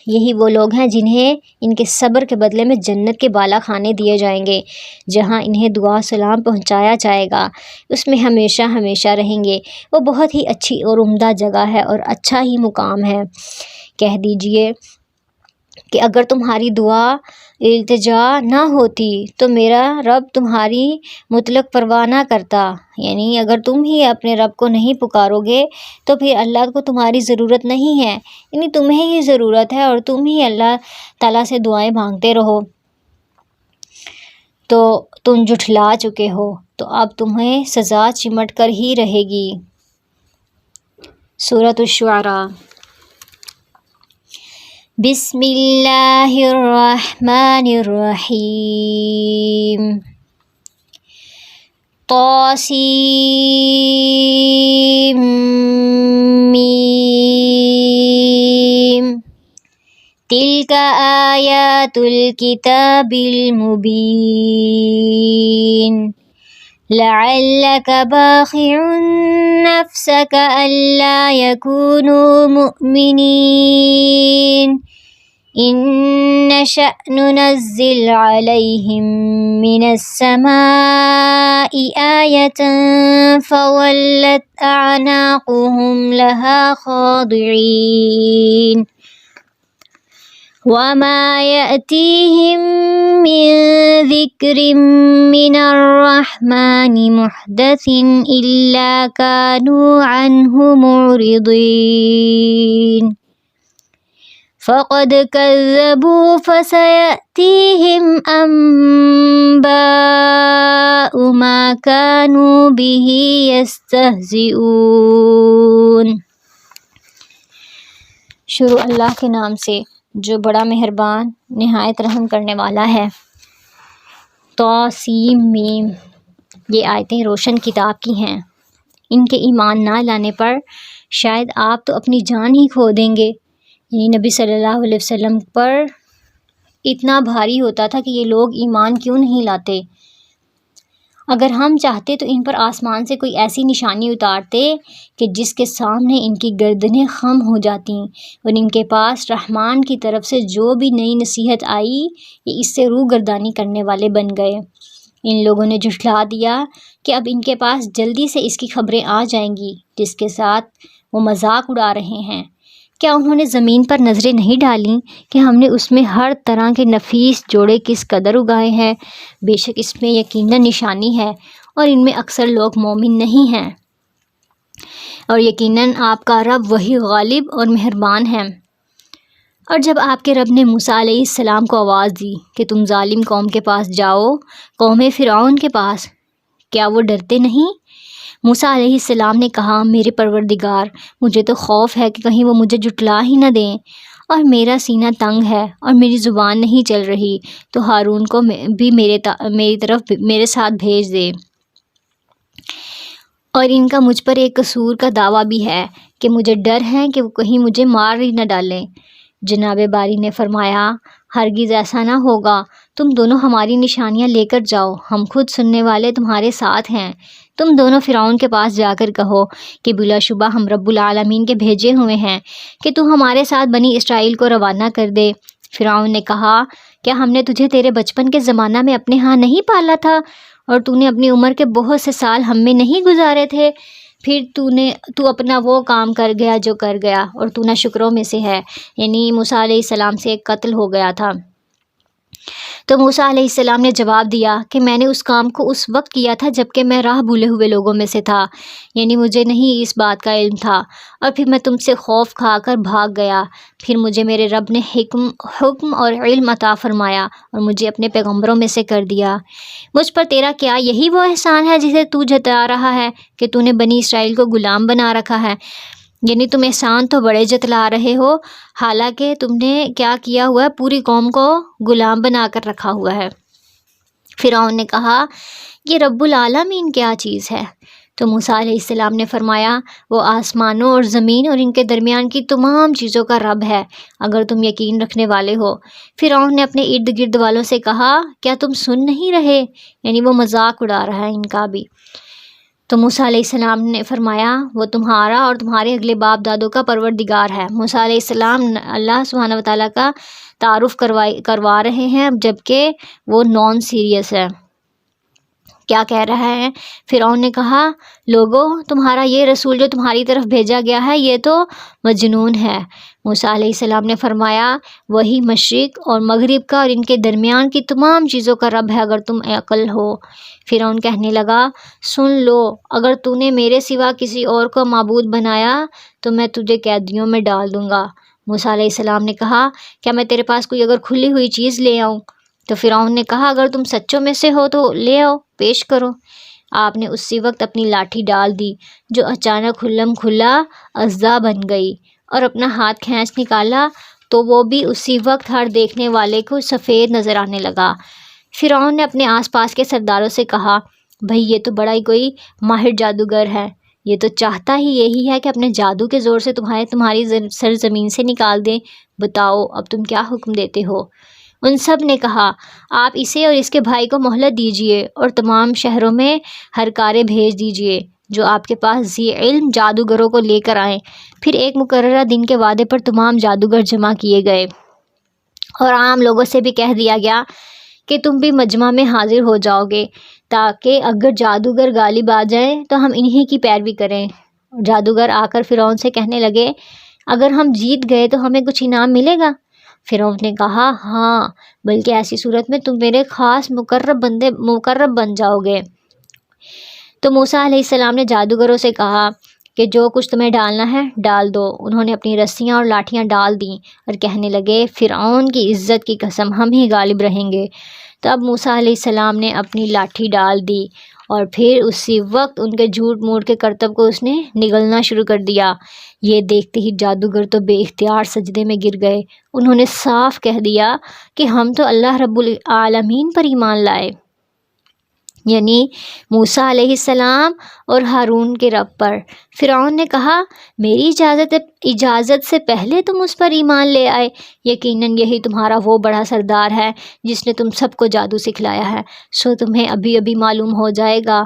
یہی وہ لوگ ہیں جنہیں ان کے صبر کے بدلے میں جنت کے بالا خانے دیے جائیں گے، جہاں انہیں دعا سلام پہنچایا جائے گا، اس میں ہمیشہ ہمیشہ رہیں گے، وہ بہت ہی اچھی اور عمدہ جگہ ہے اور اچھا ہی مقام ہے۔ کہہ دیجئے کہ اگر تمہاری دعا التجا نہ ہوتی تو میرا رب تمہاری مطلق پرواہ نہ کرتا، یعنی اگر تم ہی اپنے رب کو نہیں پکارو گے تو پھر اللہ کو تمہاری ضرورت نہیں ہے، یعنی تمہیں ہی ضرورت ہے اور تم ہی اللہ تعالیٰ سے دعائیں مانگتے رہو، تو تم جھٹلا چکے ہو، تو اب تمہیں سزا چمٹ کر ہی رہے گی۔ سورۃ الشعراء۔ بسم اللہ الرحمن الرحیم۔ طاسیم میم۔ تلک آیات الکتاب المبین۔ لعلک باخع نفسک الا یکونوا مؤمنین ان نشأ ننزل علیہم من السماء آیۃ فولت اعناقهم لها خاضعین وما يأتيهم من ذكر من الرحمن محدث إلا كانوا عنه معرضين فقد كذبوا فسيأتيهم أنباء ما كانوا به يستهزئون۔ شروع اللہ کے نام سے جو بڑا مہربان نہایت رحم کرنے والا ہے۔ طاسیم میم۔ یہ آیتیں روشن کتاب کی ہیں، ان کے ایمان نہ لانے پر شاید آپ تو اپنی جان ہی کھو دیں گے۔ یعنی نبی صلی اللہ علیہ وسلم پر اتنا بھاری ہوتا تھا کہ یہ لوگ ایمان کیوں نہیں لاتے۔ اگر ہم چاہتے تو ان پر آسمان سے کوئی ایسی نشانی اتارتے کہ جس کے سامنے ان کی گردنیں خم ہو جاتیں، اور ان کے پاس رحمان کی طرف سے جو بھی نئی نصیحت آئی یہ اس سے روگردانی کرنے والے بن گئے۔ ان لوگوں نے جھٹلا دیا کہ اب ان کے پاس جلدی سے اس کی خبریں آ جائیں گی جس کے ساتھ وہ مذاق اڑا رہے ہیں۔ کیا انہوں نے زمین پر نظریں نہیں ڈالیں کہ ہم نے اس میں ہر طرح کے نفیس جوڑے کس قدر اگائے ہیں؟ بے شک اس میں یقیناً نشانی ہے، اور ان میں اکثر لوگ مومن نہیں ہیں، اور یقیناً آپ کا رب وہی غالب اور مہربان ہے۔ اور جب آپ کے رب نے موسیٰ علیہ السلام کو آواز دی کہ تم ظالم قوم کے پاس جاؤ، قوم فرعون کے پاس، کیا وہ ڈرتے نہیں؟ موسیٰ علیہ السلام نے کہا، میرے پروردگار، مجھے تو خوف ہے کہ کہیں وہ مجھے جھٹلا ہی نہ دیں، اور میرا سینہ تنگ ہے اور میری زبان نہیں چل رہی، تو ہارون کو بھی میرے ساتھ بھیج دے۔ اور ان کا مجھ پر ایک قصور کا دعویٰ بھی ہے کہ مجھے ڈر ہے کہ وہ کہیں مجھے مار ہی نہ ڈالیں۔ جناب باری نے فرمایا، ہرگز ایسا نہ ہوگا، تم دونوں ہماری نشانیاں لے کر جاؤ، ہم خود سننے والے تمہارے ساتھ ہیں۔ تم دونوں فرعون کے پاس جا کر کہو کہ بلا شبہ ہم رب العالمین کے بھیجے ہوئے ہیں کہ تو ہمارے ساتھ بنی اسرائیل کو روانہ کر دے۔ فرعون نے کہا، کیا ہم نے تجھے تیرے بچپن کے زمانہ میں اپنے ہاں نہیں پالا تھا، اور تو نے اپنی عمر کے بہت سے سال ہم میں نہیں گزارے تھے؟ پھر تو اپنا وہ کام کر گیا جو کر گیا، اور تو نہ شکروں میں سے ہے۔ یعنی موسیٰ علیہ السلام سے ایک قتل ہو گیا تھا۔ تو موسیٰ علیہ السلام نے جواب دیا کہ میں نے اس کام کو اس وقت کیا تھا جبکہ میں راہ بھولے ہوئے لوگوں میں سے تھا، یعنی مجھے نہیں اس بات کا علم تھا، اور پھر میں تم سے خوف کھا کر بھاگ گیا۔ پھر مجھے میرے رب نے حکم اور علم عطا فرمایا اور مجھے اپنے پیغمبروں میں سے کر دیا۔ مجھ پر تیرا کیا یہی وہ احسان ہے جسے تو جتا رہا ہے کہ تو نے بنی اسرائیل کو غلام بنا رکھا ہے؟ یعنی تم احسان تو بڑے جتلا رہے ہو، حالانکہ تم نے کیا کیا ہوا ہے، پوری قوم کو غلام بنا کر رکھا ہوا ہے۔ فرعون نے کہا، یہ رب العالمین کیا چیز ہے؟ تو موسیٰ علیہ السلام نے فرمایا، وہ آسمانوں اور زمین اور ان کے درمیان کی تمام چیزوں کا رب ہے، اگر تم یقین رکھنے والے ہو۔ فرعون نے اپنے ارد گرد والوں سے کہا، کیا تم سن نہیں رہے؟ یعنی وہ مذاق اڑا رہا ہے ان کا بھی۔ تو موسیٰ علیہ السلام نے فرمایا، وہ تمہارا اور تمہارے اگلے باپ دادوں کا پروردگار ہے۔ موسیٰ علیہ السلام اللہ سبحانہ وتعالیٰ کا تعارف کروا رہے ہیں جبکہ وہ نان سیریس ہے۔ کیا کہہ رہا ہے؟ فرعون نے کہا، لوگو، تمہارا یہ رسول جو تمہاری طرف بھیجا گیا ہے یہ تو مجنون ہے۔ موسیٰ علیہ السلام نے فرمایا، وہی مشرق اور مغرب کا اور ان کے درمیان کی تمام چیزوں کا رب ہے اگر تم عقل ہو۔ فرعون کہنے لگا، سن لو، اگر تو نے میرے سوا کسی اور کو معبود بنایا تو میں تجھے قیدیوں میں ڈال دوں گا۔ موسیٰ علیہ السلام نے کہا، کیا میں تیرے پاس کوئی اگر کھلی ہوئی چیز لے آؤں؟ تو فرعون نے کہا، اگر تم سچوں میں سے ہو تو لے آؤ، پیش کرو۔ آپ نے اسی وقت اپنی لاٹھی ڈال دی جو اچانک کھلم کھلا اژدہا بن گئی، اور اپنا ہاتھ کھینچ نکالا تو وہ بھی اسی وقت ہر دیکھنے والے کو سفید نظر آنے لگا۔ فرعون نے اپنے آس پاس کے سرداروں سے کہا، بھئی یہ تو بڑا ہی کوئی ماہر جادوگر ہے، یہ تو چاہتا ہی یہی ہے کہ اپنے جادو کے زور سے تمہاری سرزمین سے نکال دے، بتاؤ اب تم کیا حکم دیتے ہو؟ ان سب نے کہا، آپ اسے اور اس کے بھائی کو مہلت دیجیے اور تمام شہروں میں ہرکارے بھیج دیجیے جو آپ کے پاس ذی علم جادوگروں کو لے کر آئیں۔ پھر ایک مقررہ دن کے وعدے پر تمام جادوگر جمع کیے گئے، اور عام لوگوں سے بھی کہہ دیا گیا کہ تم بھی مجمع میں حاضر ہو جاؤ گے، تاکہ اگر جادوگر غالب آ جائیں تو ہم انہی کی پیروی کریں۔ جادوگر آ کر فرعون سے کہنے لگے، اگر ہم جیت گئے تو ہمیں کچھ انعام ملے گا؟ فرعون نے کہا، ہاں، بلکہ ایسی صورت میں تم میرے خاص مقرب بن جاؤ گے۔ تو موسیٰ علیہ السلام نے جادوگروں سے کہا کہ جو کچھ تمہیں ڈالنا ہے ڈال دو۔ انہوں نے اپنی رسیاں اور لاٹھیاں ڈال دیں اور کہنے لگے، فرعون کی عزت کی قسم، ہم ہی غالب رہیں گے۔ تو اب موسیٰ علیہ السلام نے اپنی لاٹھی ڈال دی، اور پھر اسی وقت ان کے جھوٹ موٹ کے کرتب کو اس نے نگلنا شروع کر دیا۔ یہ دیکھتے ہی جادوگر تو بے اختیار سجدے میں گر گئے۔ انہوں نے صاف کہہ دیا کہ ہم تو اللہ رب العالمین پر ایمان لائے۔ یعنی موسیٰ علیہ السلام اور ہارون کے رب پر۔ فرعون نے کہا میری اجازت سے پہلے تم اس پر ایمان لے آئے، یقیناً یہی تمہارا وہ بڑا سردار ہے جس نے تم سب کو جادو سکھلایا ہے، سو تمہیں ابھی ابھی معلوم ہو جائے گا،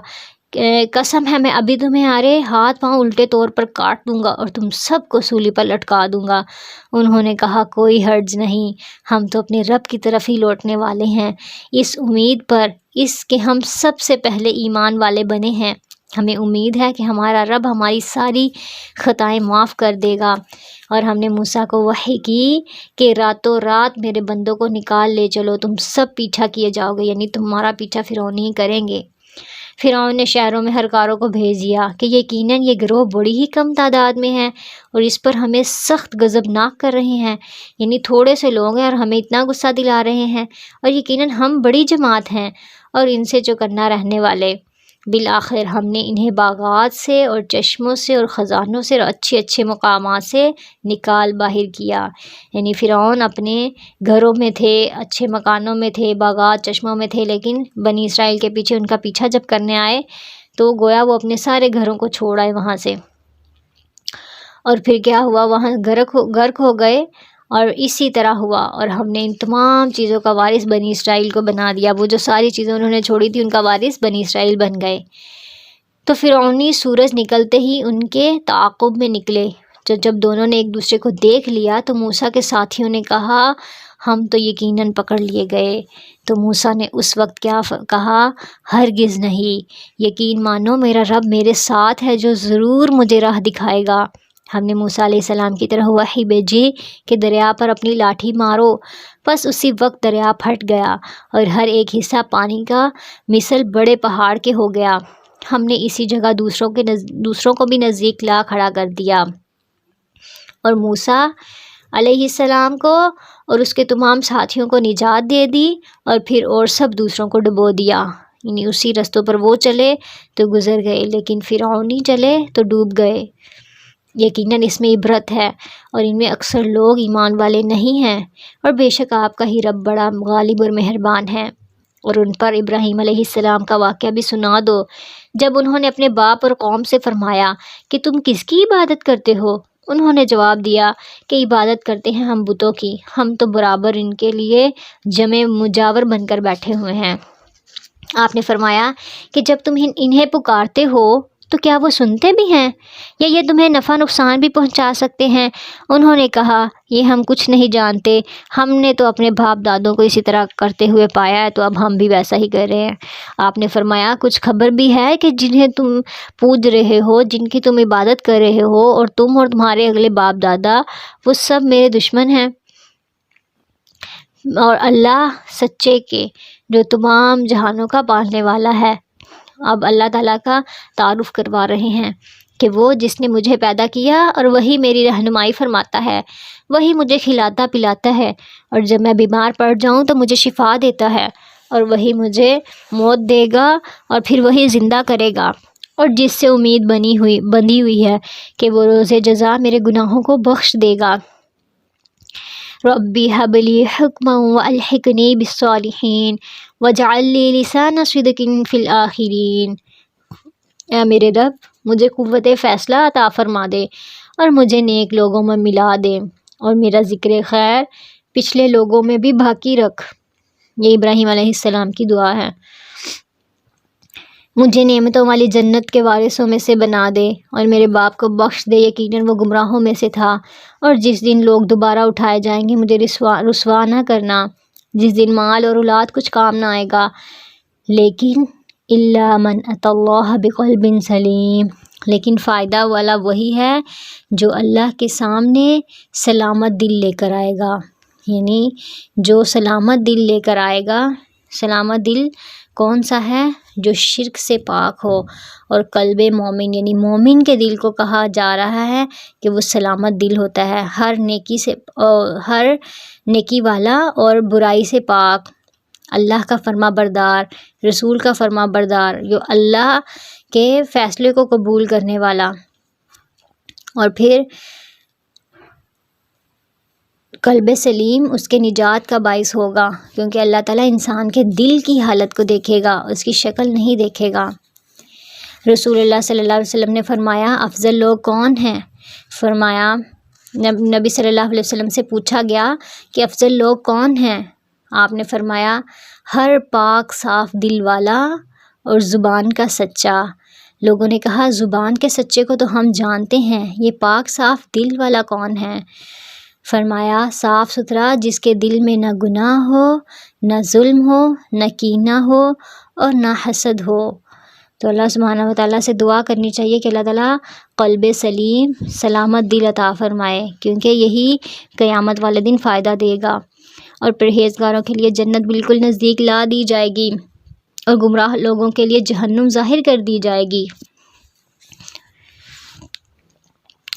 قسم ہے میں ابھی تمہارے ہاتھ پاؤں الٹے طور پر کاٹ دوں گا اور تم سب کو سولی پر لٹکا دوں گا۔ انہوں نے کہا کوئی حرج نہیں، ہم تو اپنے رب کی طرف ہی لوٹنے والے ہیں، اس امید پر کہ ہم سب سے پہلے ایمان والے بنے ہیں، ہمیں امید ہے کہ ہمارا رب ہماری ساری خطائیں معاف کر دے گا۔ اور ہم نے موسیٰ کو وحی کی کہ راتوں رات میرے بندوں کو نکال لے چلو، تم سب پیچھا کیے جاؤ گے، یعنی تمہارا پیچھا فرعون ہی کریں گے۔ فرعون نے شہروں میں ہر کاروں کو بھیج دیا کہ یقیناً یہ گروہ بڑی ہی کم تعداد میں ہے اور اس پر ہمیں سخت غضبناک کر رہے ہیں، یعنی تھوڑے سے لوگ ہیں اور ہمیں اتنا غصہ دلا رہے ہیں، اور یقیناً ہم بڑی جماعت ہیں اور ان سے چوکنا رہنے والے۔ بالآخر ہم نے انہیں باغات سے اور چشموں سے اور خزانوں سے اور اچھے اچھے مقامات سے نکال باہر کیا، یعنی فرعون اپنے گھروں میں تھے، اچھے مکانوں میں تھے، باغات چشموں میں تھے، لیکن بنی اسرائیل کے پیچھے ان کا پیچھا جب کرنے آئے تو گویا وہ اپنے سارے گھروں کو چھوڑ آئے وہاں سے، اور پھر کیا ہوا، وہاں غرق ہو گئے۔ اور اسی طرح ہوا، اور ہم نے ان تمام چیزوں کا وارث بنی اسرائیل کو بنا دیا، وہ جو ساری چیزیں انہوں نے چھوڑی تھی ان کا وارث بنی اسرائیل بن گئے۔ تو فرعونی سورج نکلتے ہی ان کے تعاقب میں نکلے، جب دونوں نے ایک دوسرے کو دیکھ لیا تو موسیٰ کے ساتھیوں نے کہا ہم تو یقیناً پکڑ لیے گئے۔ تو موسیٰ نے اس وقت کیا کہا، ہرگز نہیں، یقین مانو میرا رب میرے ساتھ ہے جو ضرور مجھے راہ دکھائے گا۔ ہم نے موسیٰ علیہ السلام کی طرح وحی بھیجی کہ دریا پر اپنی لاٹھی مارو، بس اسی وقت دریا پھٹ گیا اور ہر ایک حصہ پانی کا مثل بڑے پہاڑ کے ہو گیا۔ ہم نے اسی جگہ دوسروں کو بھی نزدیک لا کھڑا کر دیا اور موسیٰ علیہ السلام کو اور اس کے تمام ساتھیوں کو نجات دے دی، اور پھر اور سب دوسروں کو ڈبو دیا، یعنی اسی رستوں پر وہ چلے تو گزر گئے لیکن فرعونی چلے تو ڈوب گئے۔ یقیناً اس میں عبرت ہے اور ان میں اکثر لوگ ایمان والے نہیں ہیں، اور بے شک آپ کا ہی رب بڑا غالب اور مہربان ہے۔ اور ان پر ابراہیم علیہ السلام کا واقعہ بھی سنا دو، جب انہوں نے اپنے باپ اور قوم سے فرمایا کہ تم کس کی عبادت کرتے ہو؟ انہوں نے جواب دیا کہ عبادت کرتے ہیں ہم بتوں کی، ہم تو برابر ان کے لیے جمع مجاور بن کر بیٹھے ہوئے ہیں۔ آپ نے فرمایا کہ جب تم انہیں پکارتے ہو تو کیا وہ سنتے بھی ہیں، یا یہ تمہیں نفع نقصان بھی پہنچا سکتے ہیں؟ انہوں نے کہا یہ ہم کچھ نہیں جانتے، ہم نے تو اپنے باپ دادوں کو اسی طرح کرتے ہوئے پایا ہے تو اب ہم بھی ویسا ہی کر رہے ہیں۔ آپ نے فرمایا کچھ خبر بھی ہے کہ جنہیں تم پوج رہے ہو، جن کی تم عبادت کر رہے ہو، اور تم اور تمہارے اگلے باپ دادا، وہ سب میرے دشمن ہیں، اور اللہ سچے کے جو تمام جہانوں کا پالنے والا ہے۔ اب اللہ تعالیٰ کا تعارف کروا رہے ہیں کہ وہ جس نے مجھے پیدا کیا اور وہی میری رہنمائی فرماتا ہے، وہی مجھے کھلاتا پلاتا ہے، اور جب میں بیمار پڑ جاؤں تو مجھے شفا دیتا ہے، اور وہی مجھے موت دے گا اور پھر وہی زندہ کرے گا، اور جس سے امید بندھی ہوئی ہے کہ وہ روز جزا میرے گناہوں کو بخش دے گا۔ ربی ہب لی حکما والحقنی بالصالحین واجعل لی لسان صدق فی الآخرین۔ اے میرے رب مجھے قوت فیصلہ عطا فرما دے اور مجھے نیک لوگوں میں ملا دے، اور میرا ذکر خیر پچھلے لوگوں میں بھی باقی رکھ۔ یہ ابراہیم علیہ السلام کی دعا ہے۔ مجھے نعمتوں والی جنت کے وارثوں میں سے بنا دے اور میرے باپ کو بخش دے، یقیناً وہ گمراہوں میں سے تھا، اور جس دن لوگ دوبارہ اٹھائے جائیں گے مجھے رسوا نہ کرنا، جس دن مال اور اولاد کچھ کام نہ آئے گا، لیکن الا من اتی اللہ بقلب سلیم، لیکن فائدہ والا وہی ہے جو اللہ کے سامنے سلامت دل لے کر آئے گا، یعنی جو سلامت دل لے کر آئے گا۔ سلامت دل کون سا ہے؟ جو شرک سے پاک ہو، اور قلب مومن یعنی مومن کے دل کو کہا جا رہا ہے کہ وہ سلامت دل ہوتا ہے، ہر نیکی والا اور برائی سے پاک، اللہ کا فرما بردار، رسول کا فرما بردار، جو اللہ کے فیصلے کو قبول کرنے والا۔ اور پھر قلب سلیم اس کے نجات کا باعث ہوگا، کیونکہ اللہ تعالیٰ انسان کے دل کی حالت کو دیکھے گا، اس کی شکل نہیں دیکھے گا۔ رسول اللہ صلی اللہ علیہ وسلم نے فرمایا افضل لوگ کون ہیں؟ فرمایا نبی صلی اللہ علیہ وسلم سے پوچھا گیا کہ افضل لوگ کون ہیں؟ آپ نے فرمایا ہر پاک صاف دل والا اور زبان کا سچا۔ لوگوں نے کہا زبان کے سچے کو تو ہم جانتے ہیں، یہ پاک صاف دل والا کون ہے؟ فرمایا صاف ستھرا جس کے دل میں نہ گناہ ہو، نہ ظلم ہو، نہ کینہ ہو اور نہ حسد ہو۔ تو اللہ سبحانہ و تعالیٰ سے دعا کرنی چاہیے کہ اللہ تعالیٰ قلب سلیم سلامت دل عطا فرمائے، کیونکہ یہی قیامت والے دن فائدہ دے گا، اور پرہیزگاروں کے لیے جنت بالکل نزدیک لا دی جائے گی، اور گمراہ لوگوں کے لیے جہنم ظاہر کر دی جائے گی،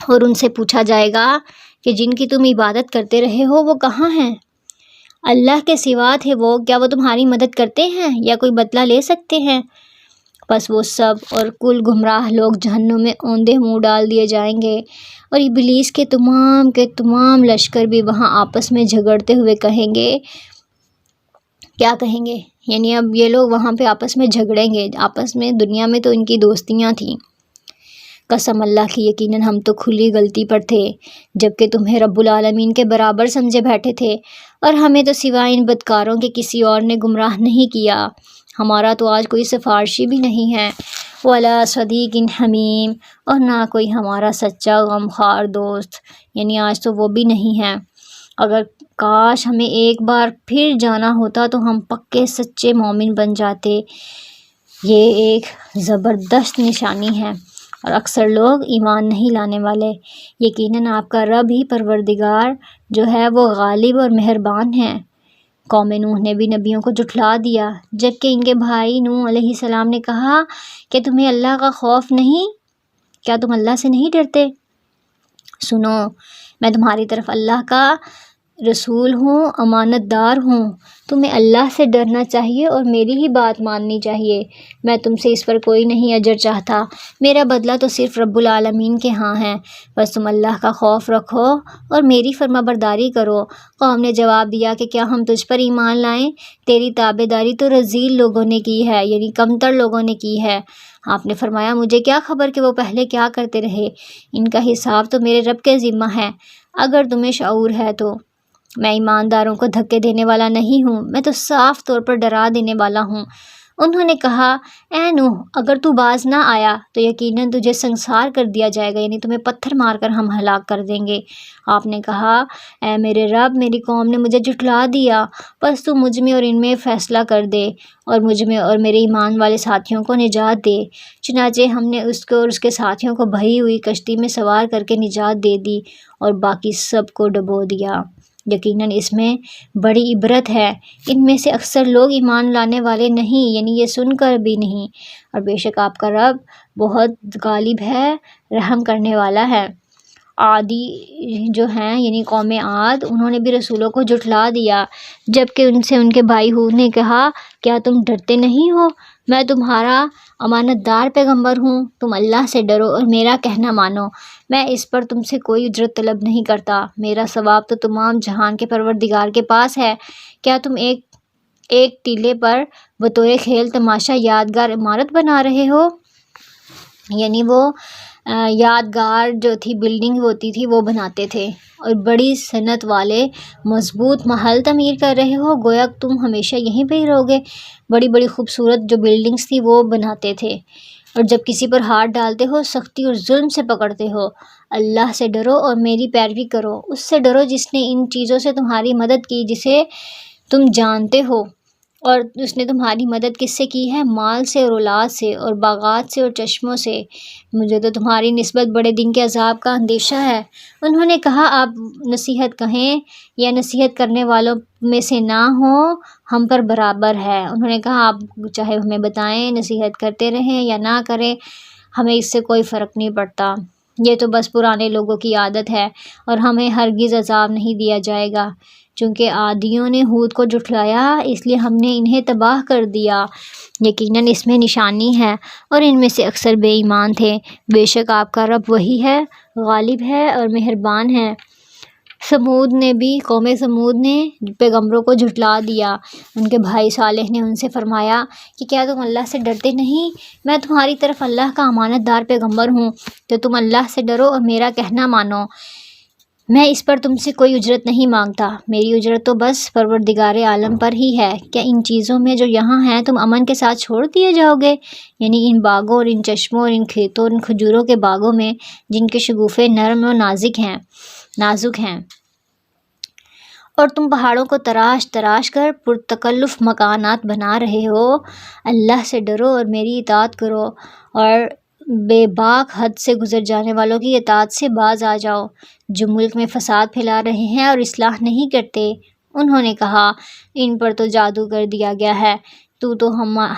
اور ان سے پوچھا جائے گا کہ جن کی تم عبادت کرتے رہے ہو وہ کہاں ہیں؟ اللہ کے سوا تھے وہ، کیا وہ تمہاری مدد کرتے ہیں یا کوئی بدلہ لے سکتے ہیں؟ بس وہ سب اور کل گمراہ لوگ جہنم میں اوندے منہ ڈال دیے جائیں گے، اور ابلیس کے تمام لشکر بھی وہاں آپس میں جھگڑتے ہوئے کہیں گے، کیا کہیں گے؟ یعنی اب یہ لوگ وہاں پہ آپس میں جھگڑیں گے، آپس میں دنیا میں تو ان کی دوستیاں تھیں، قسم اللہ کی یقیناً ہم تو کھلی غلطی پر تھے، جبکہ تمہیں رب العالمین کے برابر سمجھے بیٹھے تھے، اور ہمیں تو سوائے ان بدکاروں کے کسی اور نے گمراہ نہیں کیا، ہمارا تو آج کوئی سفارشی بھی نہیں ہے، ولا صدیق حمیم، اور نہ کوئی ہمارا سچا غمخوار دوست، یعنی آج تو وہ بھی نہیں ہے۔ اگر کاش ہمیں ایک بار پھر جانا ہوتا تو ہم پکے سچے مومن بن جاتے۔ یہ ایک زبردست نشانی ہے، اور اکثر لوگ ایمان نہیں لانے والے۔ یقیناً آپ کا رب ہی پروردگار جو ہے وہ غالب اور مہربان ہے۔ قوم نوح نے بھی نبیوں کو جھٹلا دیا، جبکہ ان کے بھائی نوح علیہ السلام نے کہا کہ تمہیں اللہ کا خوف نہیں؟ کیا تم اللہ سے نہیں ڈرتے؟ سنو، میں تمہاری طرف اللہ کا رسول ہوں، امانت دار ہوں، تمہیں اللہ سے ڈرنا چاہیے اور میری ہی بات ماننی چاہیے، میں تم سے اس پر کوئی نہیں اجر چاہتا، میرا بدلہ تو صرف رب العالمین کے ہاں ہے، بس تم اللہ کا خوف رکھو اور میری فرما برداری کرو۔ قوم نے جواب دیا کہ کیا ہم تجھ پر ایمان لائیں؟ تیری تابع داری تو رذیل لوگوں نے کی ہے، یعنی کمتر لوگوں نے کی ہے۔ آپ نے فرمایا مجھے کیا خبر کہ وہ پہلے کیا کرتے رہے، ان کا حساب تو میرے رب کے ذمہ ہے، اگر تمہیں شعور ہے تو۔ میں ایمانداروں کو دھکے دینے والا نہیں ہوں، میں تو صاف طور پر ڈرا دینے والا ہوں۔ انہوں نے کہا اے نوح اگر تو باز نہ آیا تو یقیناً تجھے سنسار کر دیا جائے گا، یعنی تمہیں پتھر مار کر ہم ہلاک کر دیں گے۔ آپ نے کہا اے میرے رب میری قوم نے مجھے جھٹلا دیا، بس تو مجھ میں اور ان میں فیصلہ کر دے اور مجھ میں اور میرے ایمان والے ساتھیوں کو نجات دے۔ چنانچہ ہم نے اس کو اور اس کے ساتھیوں کو بھری ہوئی کشتی میں سوار کر کے نجات دے دی اور باقی سب کو ڈبو دیا۔ یقیناً اس میں بڑی عبرت ہے، ان میں سے اکثر لوگ ایمان لانے والے نہیں، یعنی یہ سن کر بھی نہیں، اور بے شک آپ کا رب بہت غالب ہے، رحم کرنے والا ہے۔ عادی جو ہیں یعنی قوم عاد، انہوں نے بھی رسولوں کو جھٹلا دیا، جبکہ ان سے ان کے بھائی ہود نے کہا کیا تم ڈرتے نہیں ہو؟ میں تمہارا امانت دار پیغمبر ہوں، تم اللہ سے ڈرو اور میرا کہنا مانو، میں اس پر تم سے کوئی اجرت طلب نہیں کرتا، میرا ثواب تو تمام جہان کے پروردگار کے پاس ہے۔ کیا تم ایک ٹیلے پر بطور کھیل تماشا یادگار عمارت بنا رہے ہو؟ یعنی وہ یادگار جو تھی بلڈنگ ہوتی تھی وہ بناتے تھے، اور بڑی صنعت والے مضبوط محل تعمیر کر رہے ہو، گویا تم ہمیشہ یہیں پہ ہی رہو گے۔ بڑی بڑی خوبصورت جو بلڈنگز تھی وہ بناتے تھے، اور جب کسی پر ہاتھ ڈالتے ہو سختی اور ظلم سے پکڑتے ہو۔ اللہ سے ڈرو اور میری پیروی کرو، اس سے ڈرو جس نے ان چیزوں سے تمہاری مدد کی جسے تم جانتے ہو، اور اس نے تمہاری مدد کس سے کی ہے؟ مال سے اور اولاد سے اور باغات سے اور چشموں سے۔ مجھے تو تمہاری نسبت بڑے دن کے عذاب کا اندیشہ ہے۔ انہوں نے کہا آپ نصیحت کہیں یا نصیحت کرنے والوں میں سے نہ ہوں، ہم پر برابر ہے۔ انہوں نے کہا آپ چاہے ہمیں بتائیں، نصیحت کرتے رہیں یا نہ کریں، ہمیں اس سے کوئی فرق نہیں پڑتا، یہ تو بس پرانے لوگوں کی عادت ہے اور ہمیں ہرگز عذاب نہیں دیا جائے گا۔ چونکہ عادیوں نے ہود کو جھٹلایا اس لیے ہم نے انہیں تباہ کر دیا، یقیناً اس میں نشانی ہے اور ان میں سے اکثر بے ایمان تھے۔ بے شک آپ کا رب وہی ہے، غالب ہے اور مہربان ہے۔ قوم سمود نے پیغمبروں کو جھٹلا دیا۔ ان کے بھائی صالح نے ان سے فرمایا کہ کیا تم اللہ سے ڈرتے نہیں؟ میں تمہاری طرف اللہ کا امانت دار پیغمبر ہوں، تو تم اللہ سے ڈرو اور میرا کہنا مانو۔ میں اس پر تم سے کوئی اجرت نہیں مانگتا، میری اجرت تو بس پروردگار عالم پر ہی ہے۔ کیا ان چیزوں میں جو یہاں ہیں تم امن کے ساتھ چھوڑ دیے جاؤ گے؟ یعنی ان باغوں اور ان چشموں اور ان کھیتوں اور ان کھجوروں کے باغوں میں جن کے شگوفے نرم اور نازک ہیں، اور تم پہاڑوں کو تراش کر پرتکلف مکانات بنا رہے ہو۔ اللہ سے ڈرو اور میری اطاعت کرو، اور بے باک حد سے گزر جانے والوں کی اطاعت سے باز آ جاؤ، جو ملک میں فساد پھیلا رہے ہیں اور اصلاح نہیں کرتے۔ انہوں نے کہا ان پر تو جادو کر دیا گیا ہے، تو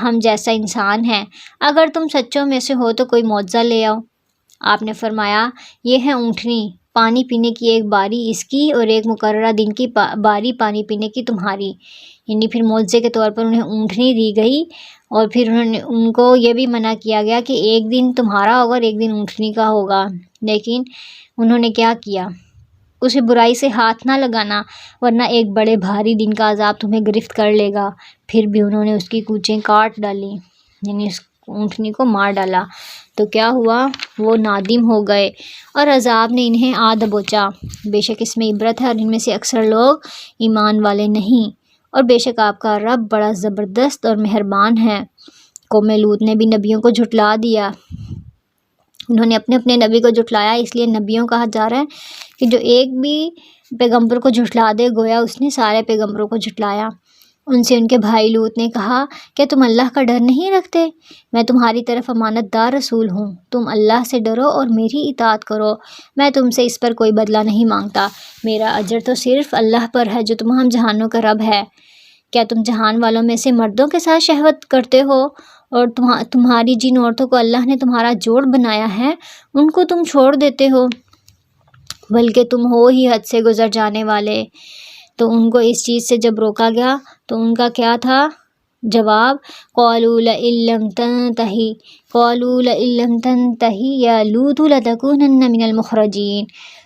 ہم جیسا انسان ہے، اگر تم سچوں میں سے ہو تو کوئی معجزہ لے آؤ۔ آپ نے فرمایا یہ ہے اونٹنی، پانی پینے کی ایک باری اس کی اور ایک مقررہ دن کی باری پانی پینے کی تمہاری۔ یعنی پھر معجزے کے طور پر انہیں اونٹنی دی گئی، اور پھر ان کو یہ بھی منع کیا گیا کہ ایک دن تمہارا ہوگا اور ایک دن اونٹنی کا ہوگا۔ لیکن انہوں نے کیا کیا؟ اسے برائی سے ہاتھ نہ لگانا، ورنہ ایک بڑے بھاری دن کا عذاب تمہیں گرفت کر لے گا۔ پھر بھی انہوں نے اس کی کوچیں کاٹ ڈالیں، یعنی اس اونٹنی کو مار ڈالا، تو کیا ہوا؟ وہ نادم ہو گئے اور عذاب نے انہیں آ دبوچا۔ بے شک اس میں عبرت ہے، اور ان میں سے اکثر لوگ ایمان والے نہیں، اور بے شک آپ کا رب بڑا زبردست اور مہربان ہے۔ قوم لوط نے بھی نبیوں کو جھٹلا دیا۔ انہوں نے اپنے نبی کو جھٹلایا، اس لیے نبیوں کہا جا رہا ہے کہ جو ایک بھی پیغمبر کو جھٹلا دے گویا اس نے سارے پیغمبروں کو جھٹلایا۔ ان سے ان کے بھائی لوط نے کہا کیا تم اللہ کا ڈر نہیں رکھتے؟ میں تمہاری طرف امانت دار رسول ہوں، تم اللہ سے ڈرو اور میری اطاعت کرو، میں تم سے اس پر کوئی بدلہ نہیں مانگتا، میرا اجر تو صرف اللہ پر ہے جو تمام جہانوں کا رب ہے۔ کیا تم جہان والوں میں سے مردوں کے ساتھ شہوت کرتے ہو، اور تمہاری جن عورتوں کو اللہ نے تمہارا جوڑ بنایا ہے ان کو تم چھوڑ دیتے ہو، بلکہ تم ہو ہی حد سے گزر جانے والے۔ تو ان کو اس چیز سے جب روکا گیا تو ان کا کیا تھا جواب؟ قَالُوا لَئِن لَّمْ تَنْتَهِ يَا لُوطُ لَتَكُونَنَّ مِنَ الْمُخْرَجِينَ۔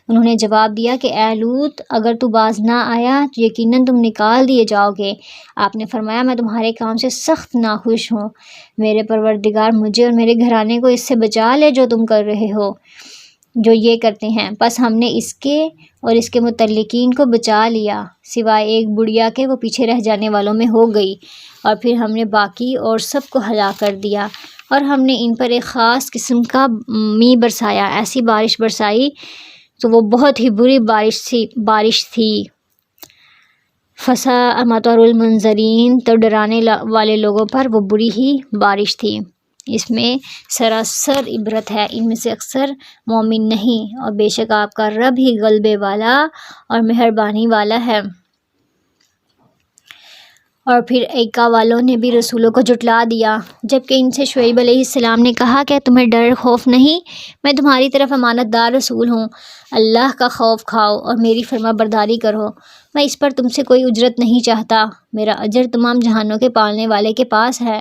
انہوں نے جواب دیا کہ اے لوط اگر تو باز نہ آیا تو یقیناً تم نکال دیے جاؤ گے۔ آپ نے فرمایا میں تمہارے کام سے سخت ناخوش ہوں، میرے پروردگار مجھے اور میرے گھرانے کو اس سے بچا لے جو تم کر رہے ہو، جو یہ کرتے ہیں۔ بس ہم نے اس کے اور اس کے متعلقین کو بچا لیا، سوائے ایک بڑھیا کے، وہ پیچھے رہ جانے والوں میں ہو گئی، اور پھر ہم نے باقی اور سب کو ہلاک کر دیا، اور ہم نے ان پر ایک خاص قسم کا می برسایا، ایسی بارش برسائی تو وہ بہت ہی بری بارش تھی۔ فَسَاءَ مَطَرُ الْمُنذَرِينَ، تو ڈرانے والے لوگوں پر وہ بری ہی بارش تھی۔ اس میں سراسر عبرت ہے، ان میں سے اکثر مومن نہیں، اور بے شک آپ کا رب ہی غلبے والا اور مہربانی والا ہے۔ اور پھر ایکا والوں نے بھی رسولوں کو جھٹلا دیا، جبکہ ان سے شعیب علیہ السلام نے کہا کہ تمہیں ڈر خوف نہیں؟ میں تمہاری طرف امانت دار رسول ہوں، اللہ کا خوف کھاؤ اور میری فرما برداری کرو، میں اس پر تم سے کوئی اجرت نہیں چاہتا، میرا اجر تمام جہانوں کے پالنے والے کے پاس ہے۔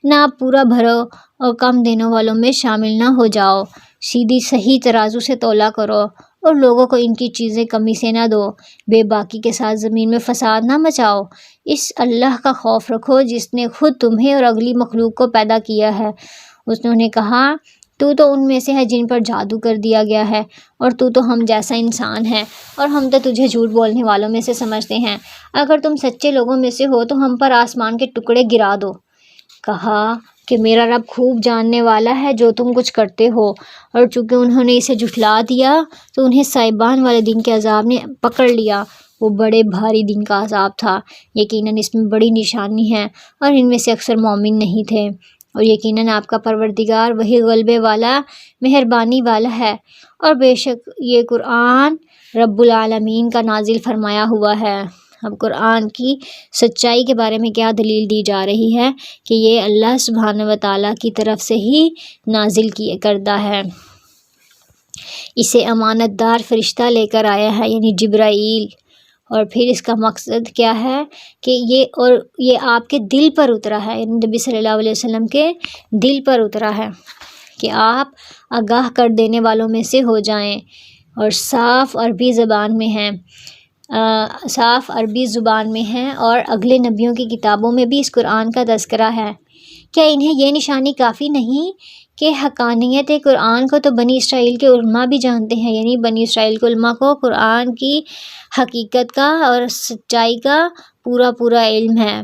نہ آپ پورا بھرو اور کم دینے والوں میں شامل نہ ہو جاؤ، سیدھی صحیح ترازو سے تولا کرو، اور لوگوں کو ان کی چیزیں کمی سے نہ دو، بے باکی کے ساتھ زمین میں فساد نہ مچاؤ، اس اللہ کا خوف رکھو جس نے خود تمہیں اور اگلی مخلوق کو پیدا کیا ہے۔ انہوں نے کہا تو ان میں سے ہے جن پر جادو کر دیا گیا ہے، اور تو ہم جیسا انسان ہے، اور ہم تو تجھے جھوٹ بولنے والوں میں سے سمجھتے ہیں، اگر تم سچے لوگوں میں سے ہو تو ہم پر آسمان کے ٹکڑے گرا دو۔ کہا کہ میرا رب خوب جاننے والا ہے جو تم کچھ کرتے ہو، اور چونکہ انہوں نے اسے جھٹلا دیا تو انہیں سائبان والے دن کے عذاب نے پکڑ لیا، وہ بڑے بھاری دن کا عذاب تھا، یقیناً اس میں بڑی نشانی ہے، اور ان میں سے اکثر مومن نہیں تھے، اور یقیناً آپ کا پروردگار وہی غلبے والا مہربانی والا ہے، اور بے شک یہ قرآن رب العالمین کا نازل فرمایا ہوا ہے۔ اب قرآن کی سچائی کے بارے میں کیا دلیل دی جا رہی ہے کہ یہ اللہ سبحانہ و تعالیٰ کی طرف سے ہی نازل کردہ ہے، اسے امانت دار فرشتہ لے کر آیا ہے، یعنی جبرائیل، اور پھر اس کا مقصد کیا ہے کہ یہ آپ کے دل پر اترا ہے، یعنی نبی صلی اللہ علیہ وسلم کے دل پر اترا ہے کہ آپ آگاہ کر دینے والوں میں سے ہو جائیں، اور صاف عربی زبان میں ہیں اور اگلے نبیوں کی کتابوں میں بھی اس قرآن کا تذکرہ ہے۔ کیا انہیں یہ نشانی کافی نہیں کہ حقانیت قرآن کو تو بنی اسرائیل کے علماء بھی جانتے ہیں، یعنی بنی اسرائیل کے علماء کو قرآن کی حقیقت کا اور سچائی کا پورا علم ہے۔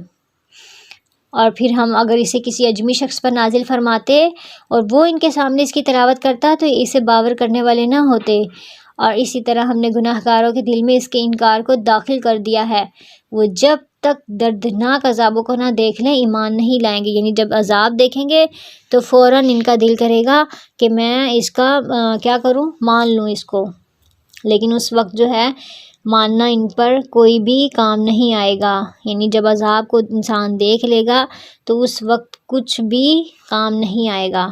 اور پھر ہم اگر اسے کسی اجمی شخص پر نازل فرماتے اور وہ ان کے سامنے اس کی تلاوت کرتا تو اسے باور کرنے والے نہ ہوتے، اور اسی طرح ہم نے گناہ گاروں کے دل میں اس کے انکار کو داخل کر دیا ہے۔ وہ جب تک دردناک عذابوں کو نہ دیکھ لیں ایمان نہیں لائیں گے، یعنی جب عذاب دیکھیں گے تو فوراً ان کا دل کرے گا کہ میں اس کا کیا کروں، مان لوں اس کو، لیکن اس وقت جو ہے ماننا ان پر کوئی بھی کام نہیں آئے گا، یعنی جب عذاب کو انسان دیکھ لے گا تو اس وقت کچھ بھی کام نہیں آئے گا۔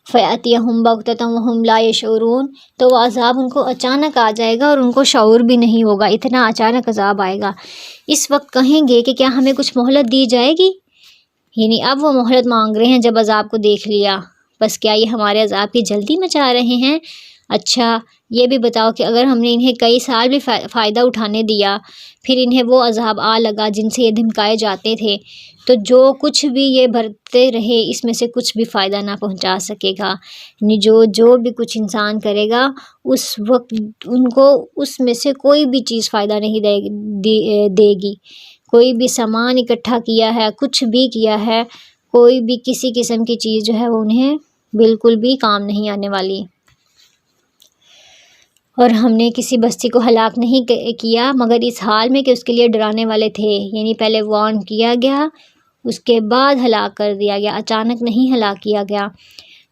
فَيَأْتِيَهُمْ بَغْتَةً وَهُمْ لَا يَشْعُرُونَ، تو وہ عذاب ان کو اچانک آ جائے گا اور ان کو شعور بھی نہیں ہوگا، اتنا اچانک عذاب آئے گا۔ اس وقت کہیں گے کہ کیا ہمیں کچھ مہلت دی جائے گی، یعنی اب وہ مہلت مانگ رہے ہیں جب عذاب کو دیکھ لیا، بس کیا یہ ہمارے عذاب کی جلدی مچا رہے ہیں؟ اچھا یہ بھی بتاؤ کہ اگر ہم نے انہیں کئی سال بھی فائدہ اٹھانے دیا، پھر انہیں وہ عذاب آ لگا جن سے یہ دھمکائے جاتے تھے، تو جو کچھ بھی یہ بھرتے رہے اس میں سے کچھ بھی فائدہ نہ پہنچا سکے گا، یعنی جو بھی کچھ انسان کرے گا اس وقت ان کو اس میں سے کوئی بھی چیز فائدہ نہیں دے گی۔ کوئی بھی سامان اکٹھا کیا ہے، کچھ بھی کیا ہے، کوئی بھی کسی قسم کی چیز جو ہے وہ انہیں بالکل بھی کام نہیں آنے والی۔ اور ہم نے کسی بستی کو ہلاک نہیں کیا مگر اس حال میں کہ اس کے لیے ڈرانے والے تھے، یعنی پہلے وارن کیا گیا اس کے بعد ہلاک کر دیا گیا، اچانک نہیں ہلاک کیا گیا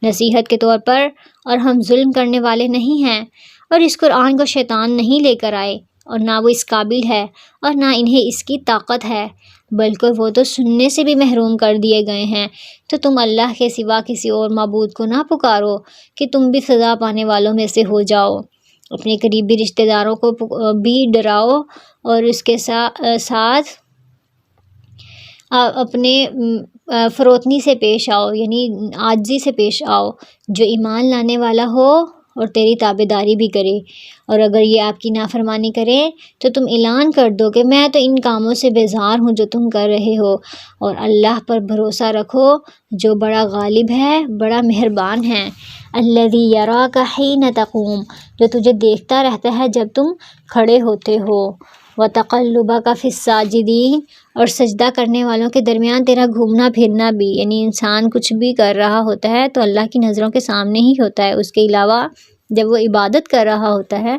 نصیحت کے طور پر۔ اور ہم ظلم کرنے والے نہیں ہیں، اور اس قرآن کو شیطان نہیں لے کر آئے، اور نہ وہ اس قابل ہے اور نہ انہیں اس کی طاقت ہے، بلکہ وہ تو سننے سے بھی محروم کر دیے گئے ہیں۔ تو تم اللہ کے سوا کسی اور معبود کو نہ پکارو کہ تم بھی سزا پانے والوں میں سے ہو جاؤ، اپنے قریبی رشتہ داروں کو بھی ڈراؤ اور اس کے ساتھ اپنے فروتنی سے پیش آؤ، یعنی عاجزی سے پیش آؤ، جو ایمان لانے والا ہو اور تیری تابعداری بھی کرے، اور اگر یہ آپ کی نافرمانی کرے تو تم اعلان کر دو کہ میں تو ان کاموں سے بیزار ہوں جو تم کر رہے ہو، اور اللہ پر بھروسہ رکھو جو بڑا غالب ہے، بڑا مہربان ہے۔ الذی یراک حین تقوم، جو تجھے دیکھتا رہتا ہے جب تم کھڑے ہوتے ہو، وتقلبک فی الساجدین، اور سجدہ کرنے والوں کے درمیان تیرا گھومنا پھرنا بھی، یعنی انسان کچھ بھی کر رہا ہوتا ہے تو اللہ کی نظروں کے سامنے ہی ہوتا ہے، اس کے علاوہ جب وہ عبادت کر رہا ہوتا ہے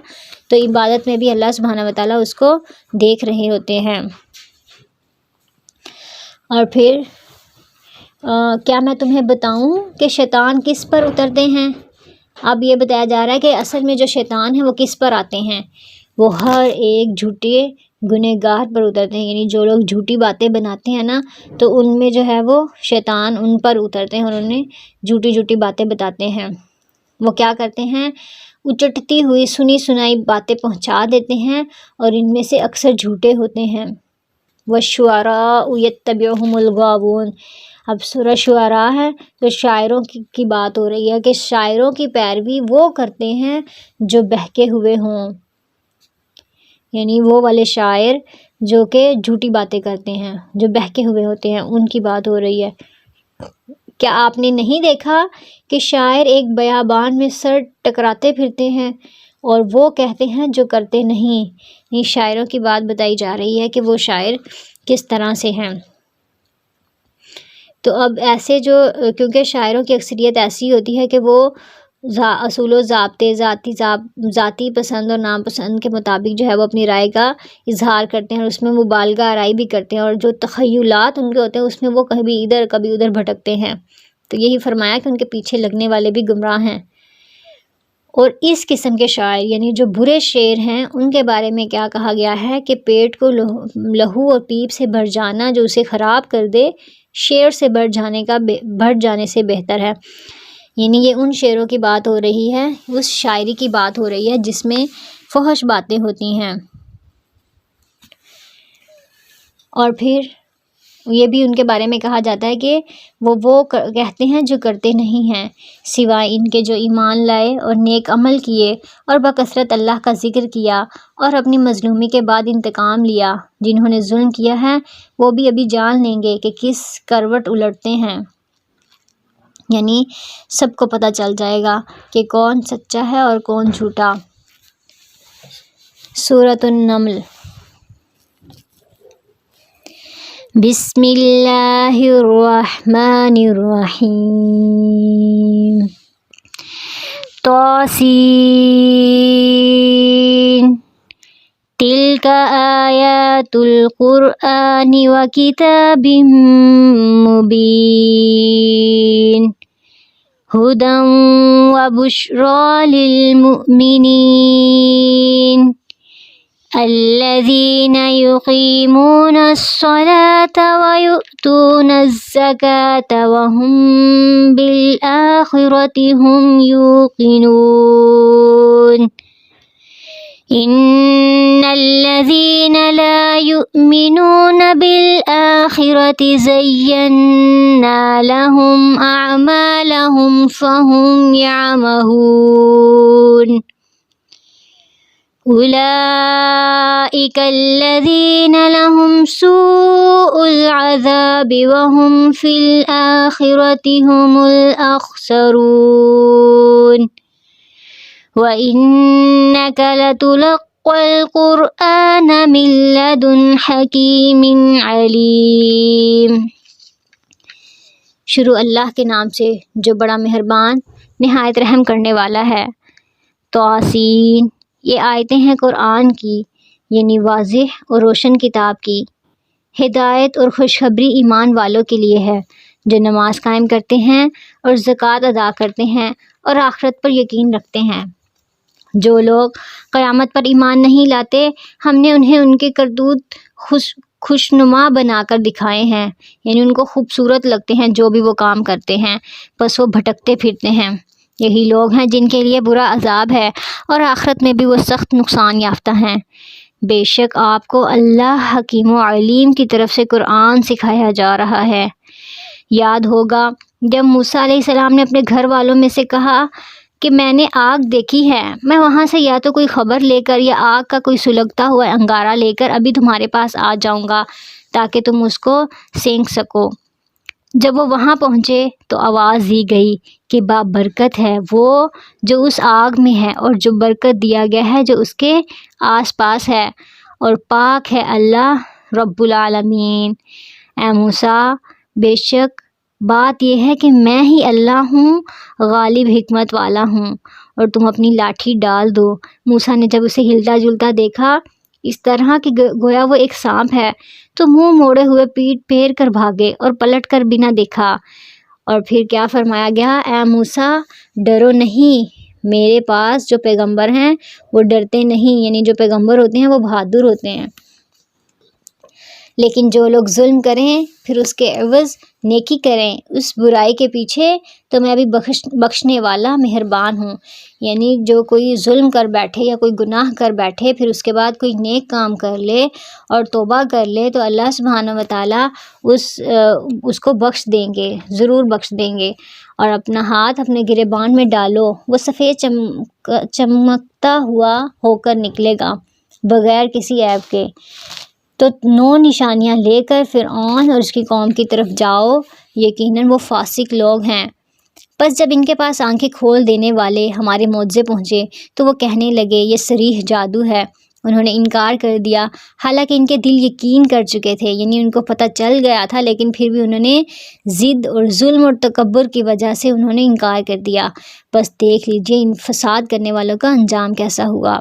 تو عبادت میں بھی اللہ سبحانہ وتعالیٰ اس کو دیکھ رہے ہوتے ہیں۔ اور پھر کیا میں تمہیں بتاؤں کہ شیطان کس پر اترتے ہیں؟ اب یہ بتایا جا رہا ہے کہ اصل میں جو شیطان ہیں وہ کس پر آتے ہیں، وہ ہر ایک جھوٹے گنہگار پر اترتے ہیں، یعنی جو لوگ جھوٹی باتیں بناتے ہیں نا تو ان میں جو ہے وہ شیطان ان پر اترتے ہیں اور انہیں جھوٹی باتیں بتاتے ہیں۔ وہ کیا کرتے ہیں، اچٹتی ہوئی سنی سنائی باتیں پہنچا دیتے ہیں اور ان میں سے اکثر جھوٹے ہوتے ہیں۔ وَالشُّعَرَاءُ يَتَّبِعُهُمُ الْغَاوُونَ، اب سورہ شعراء ہے تو شاعروں کی بات ہو رہی ہے کہ شاعروں کی پیروی وہ کرتے ہیں جو بہکے ہوئے ہوں، یعنی وہ والے شاعر جو کہ جھوٹی باتیں کرتے ہیں، جو بہکے ہوئے ہوتے ہیں، ان کی بات ہو رہی ہے۔ کیا آپ نے نہیں دیکھا کہ شاعر ایک بیابان میں سر ٹکراتے پھرتے ہیں اور وہ کہتے ہیں جو کرتے نہیں، یہ شاعروں کی بات بتائی جا رہی ہے کہ وہ شاعر کس طرح سے ہیں۔ تو اب ایسے کیونکہ شاعروں کی اکثریت ایسی ہوتی ہے کہ وہ اصول و ضابطے، ذاتی پسند اور ناپسند کے مطابق جو ہے وہ اپنی رائے کا اظہار کرتے ہیں اور اس میں مبالغہ آرائی بھی کرتے ہیں، اور جو تخیلات ان کے ہوتے ہیں اس میں وہ کبھی ادھر کبھی ادھر بھٹکتے ہیں۔ تو یہی فرمایا کہ ان کے پیچھے لگنے والے بھی گمراہ ہیں۔ اور اس قسم کے شاعر یعنی جو برے شعر ہیں ان کے بارے میں کیا کہا گیا ہے کہ پیٹ کو لہو اور پیپ سے بھر جانا جو اسے خراب کر دے، شعر سے بھر جانے سے بہتر ہے، یعنی یہ ان شعروں کی بات ہو رہی ہے، اس شاعری کی بات ہو رہی ہے جس میں فحش باتیں ہوتی ہیں۔ اور پھر یہ بھی ان کے بارے میں کہا جاتا ہے کہ وہ کہتے ہیں جو کرتے نہیں ہیں، سوائے ان کے جو ایمان لائے اور نیک عمل کیے اور بکثرت اللہ کا ذکر کیا اور اپنی مظلومی کے بعد انتقام لیا۔ جنہوں نے ظلم کیا ہے وہ بھی ابھی جان لیں گے کہ کس کروٹ الٹتے ہیں، یعنی سب کو پتہ چل جائے گا کہ کون سچا ہے اور کون جھوٹا۔ سورۃ النمل۔ بسم اللہ الرحمن الرحیم۔ طاسین تلک آیات القرآن وکتاب مبین ھدی وبشری للمؤمنین الذین یقیمون الصلاة ویؤتون الزکاة وهم بالآخرة هم یوقنون ان الذین لا یؤمنون بالآخرة زینا لهم اعمالهم فهم یعمہون اولئک الذین لهم سوء العذاب وهم فی الآخرة هم الاخسرون وَإِنَّكَ لَتُلَقَّى الْقُرْآنَ مِن لَّدُنْ حَكِيمٍ عَلِيمٍ۔ شروع اللہ کے نام سے جو بڑا مہربان نہایت رحم کرنے والا ہے۔ طاسین، یہ آیتیں ہیں قرآن کی، یعنی واضح اور روشن کتاب کی۔ ہدایت اور خوشخبری ایمان والوں کے لیے ہے جو نماز قائم کرتے ہیں اور زکوٰۃ ادا کرتے ہیں اور آخرت پر یقین رکھتے ہیں۔ جو لوگ قیامت پر ایمان نہیں لاتے ہم نے انہیں ان کے کرتوت خوشنما بنا کر دکھائے ہیں، یعنی ان کو خوبصورت لگتے ہیں جو بھی وہ کام کرتے ہیں، بس وہ بھٹکتے پھرتے ہیں۔ یہی لوگ ہیں جن کے لیے برا عذاب ہے اور آخرت میں بھی وہ سخت نقصان یافتہ ہیں۔ بے شک آپ کو اللہ حکیم و علیم کی طرف سے قرآن سکھایا جا رہا ہے۔ یاد ہوگا جب موسیٰ علیہ السلام نے اپنے گھر والوں میں سے کہا کہ میں نے آگ دیکھی ہے، میں وہاں سے یا تو کوئی خبر لے کر یا آگ کا کوئی سلگتا ہوا انگارہ لے کر ابھی تمہارے پاس آ جاؤں گا تاکہ تم اس کو سینک سکو۔ جب وہ وہاں پہنچے تو آواز دی گئی کہ بابرکت ہے وہ جو اس آگ میں ہے اور جو برکت دیا گیا ہے جو اس کے آس پاس ہے، اور پاک ہے اللہ رب العالمین۔ اے موسیٰ، بے شک بات یہ ہے کہ میں ہی اللہ ہوں، غالب حکمت والا ہوں، اور تم اپنی لاٹھی ڈال دو۔ موسیٰ نے جب اسے ہلتا جلتا دیکھا اس طرح کہ گویا وہ ایک سانپ ہے تو منہ موڑے ہوئے پیٹ پھیر کر بھاگے اور پلٹ کر بھی نہ دیکھا۔ اور پھر کیا فرمایا گیا؟ اے موسیٰ، ڈرو نہیں، میرے پاس جو پیغمبر ہیں وہ ڈرتے نہیں، یعنی جو پیغمبر ہوتے ہیں وہ بہادر ہوتے ہیں، لیکن جو لوگ ظلم کریں پھر اس کے عوض نیکی کریں اس برائی کے پیچھے تو میں بھی بخشنے والا مہربان ہوں۔ یعنی جو کوئی ظلم کر بیٹھے یا کوئی گناہ کر بیٹھے پھر اس کے بعد کوئی نیک کام کر لے اور توبہ کر لے تو اللہ سبحانہ و تعالیٰ اس کو بخش دیں گے، ضرور بخش دیں گے۔ اور اپنا ہاتھ اپنے گریبان میں ڈالو، وہ سفید چمکتا ہوا ہو کر نکلے گا بغیر کسی عیب کے، تو 9 نشانیاں لے کر فرعون اور اس کی قوم کی طرف جاؤ، یقیناً وہ فاسق لوگ ہیں۔ بس جب ان کے پاس آنکھیں کھول دینے والے ہمارے معجزے پہنچے تو وہ کہنے لگے یہ صریح جادو ہے۔ انہوں نے انکار کر دیا حالانکہ ان کے دل یقین کر چکے تھے، یعنی ان کو پتہ چل گیا تھا، لیکن پھر بھی انہوں نے ضد اور ظلم اور تکبر کی وجہ سے انہوں نے انکار کر دیا۔ بس دیکھ لیجئے ان فساد کرنے والوں کا انجام کیسا ہوا۔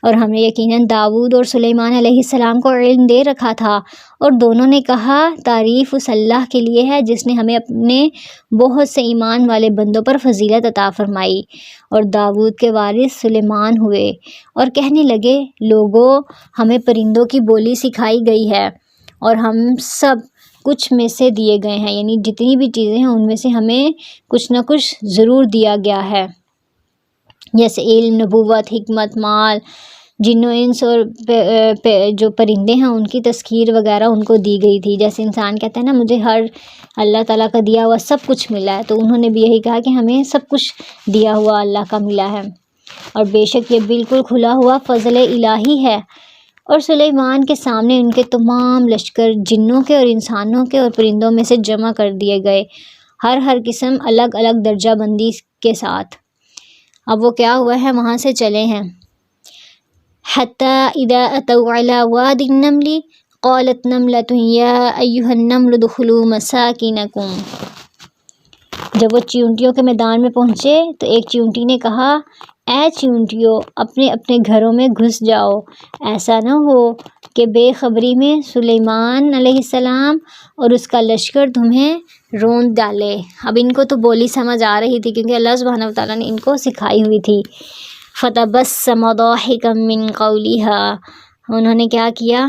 اور ہم نے یقیناً داؤد اور سلیمان علیہ السلام کو علم دے رکھا تھا، اور دونوں نے کہا تعریف اس اللہ کے لیے ہے جس نے ہمیں اپنے بہت سے ایمان والے بندوں پر فضیلت عطا فرمائی۔ اور داؤد کے وارث سلیمان ہوئے اور کہنے لگے لوگوں ہمیں پرندوں کی بولی سکھائی گئی ہے اور ہم سب کچھ میں سے دیے گئے ہیں، یعنی جتنی بھی چیزیں ہیں ان میں سے ہمیں کچھ نہ کچھ ضرور دیا گیا ہے، جیسے علم، نبوت، حکمت، مال، جن و انس اور جو پرندے ہیں ان کی تذکیر وغیرہ ان کو دی گئی تھی. جیسے انسان کہتا ہے نا مجھے ہر اللہ تعالیٰ کا دیا ہوا سب کچھ ملا ہے، تو انہوں نے بھی یہی کہا کہ ہمیں سب کچھ دیا ہوا اللہ کا ملا ہے، اور بے شک یہ بالکل کھلا ہوا فضل الہی ہے. اور سلیمان کے سامنے ان کے تمام لشکر جنوں کے اور انسانوں کے اور پرندوں میں سے جمع کر دیے گئے، ہر قسم الگ الگ درجہ بندی کے ساتھ. اب وہ کیا ہوا ہے، وہاں سے چلے ہیں. حَتَّى إِذَا أَتَوْا عَلَى وَادِ النَّمْلِ قَالَتْ نَمْلَةٌ يَا أَيُّهَا النَّمْلُ ادْخُلُوا مَسَاكِنَكُمْ. جب وہ چیونٹیوں کے میدان میں پہنچے تو ایک چیونٹی نے کہا اے چیونٹیوں اپنے اپنے گھروں میں گھس جاؤ، ایسا نہ ہو کہ بے خبری میں سلیمان علیہ السلام اور اس کا لشکر تمہیں روند ڈالے. اب ان کو تو بولی سمجھ آ رہی تھی کیونکہ اللہ سبحانہ وتعالیٰ نے ان کو سکھائی ہوئی تھی. فَتَبَسَّمَ ضَاحِكًا مِّن قَوْلِهَا، انہوں نے کیا کیا،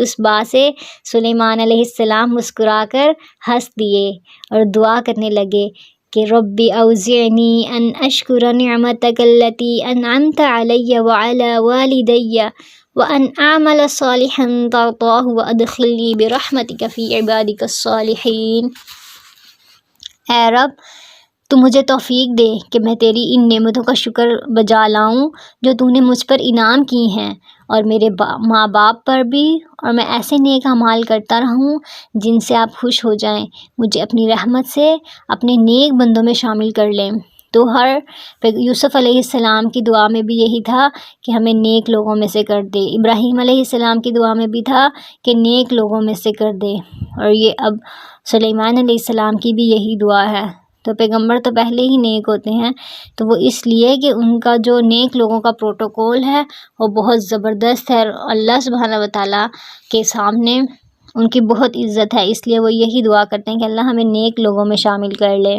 اس بات سے سلیمان علیہ السلام مسکرا کر ہنس دیے اور دعا کرنے لگے کہ رب اوزعنی ان اشکر نعمتک التی انعمت علی وعلی والدی وان اعمل صالحا ترضاہ وادخلنی برحمتک فی عبادک الصالحین. اے رب تو مجھے توفیق دے کہ میں تیری ان نعمتوں کا شکر بجا لاؤں جو تو نے مجھ پر انعام کی ہیں، اور میرے ماں باپ پر بھی، اور میں ایسے نیک اعمال کرتا رہوں جن سے آپ خوش ہو جائیں. مجھے اپنی رحمت سے اپنے نیک بندوں میں شامل کر لیں. تو یوسف علیہ السلام کی دعا میں بھی یہی تھا کہ ہمیں نیک لوگوں میں سے کر دے، ابراہیم علیہ السلام کی دعا میں بھی تھا کہ نیک لوگوں میں سے کر دے، اور یہ اب سلیمان علیہ السلام کی بھی یہی دعا ہے. تو پیغمبر تو پہلے ہی نیک ہوتے ہیں، تو وہ اس لیے کہ ان کا جو نیک لوگوں کا پروٹوکول ہے وہ بہت زبردست ہے، اور اللہ سبحانہ وتعالیٰ کے سامنے ان کی بہت عزت ہے، اس لیے وہ یہی دعا کرتے ہیں کہ اللہ ہمیں نیک لوگوں میں شامل کر لے.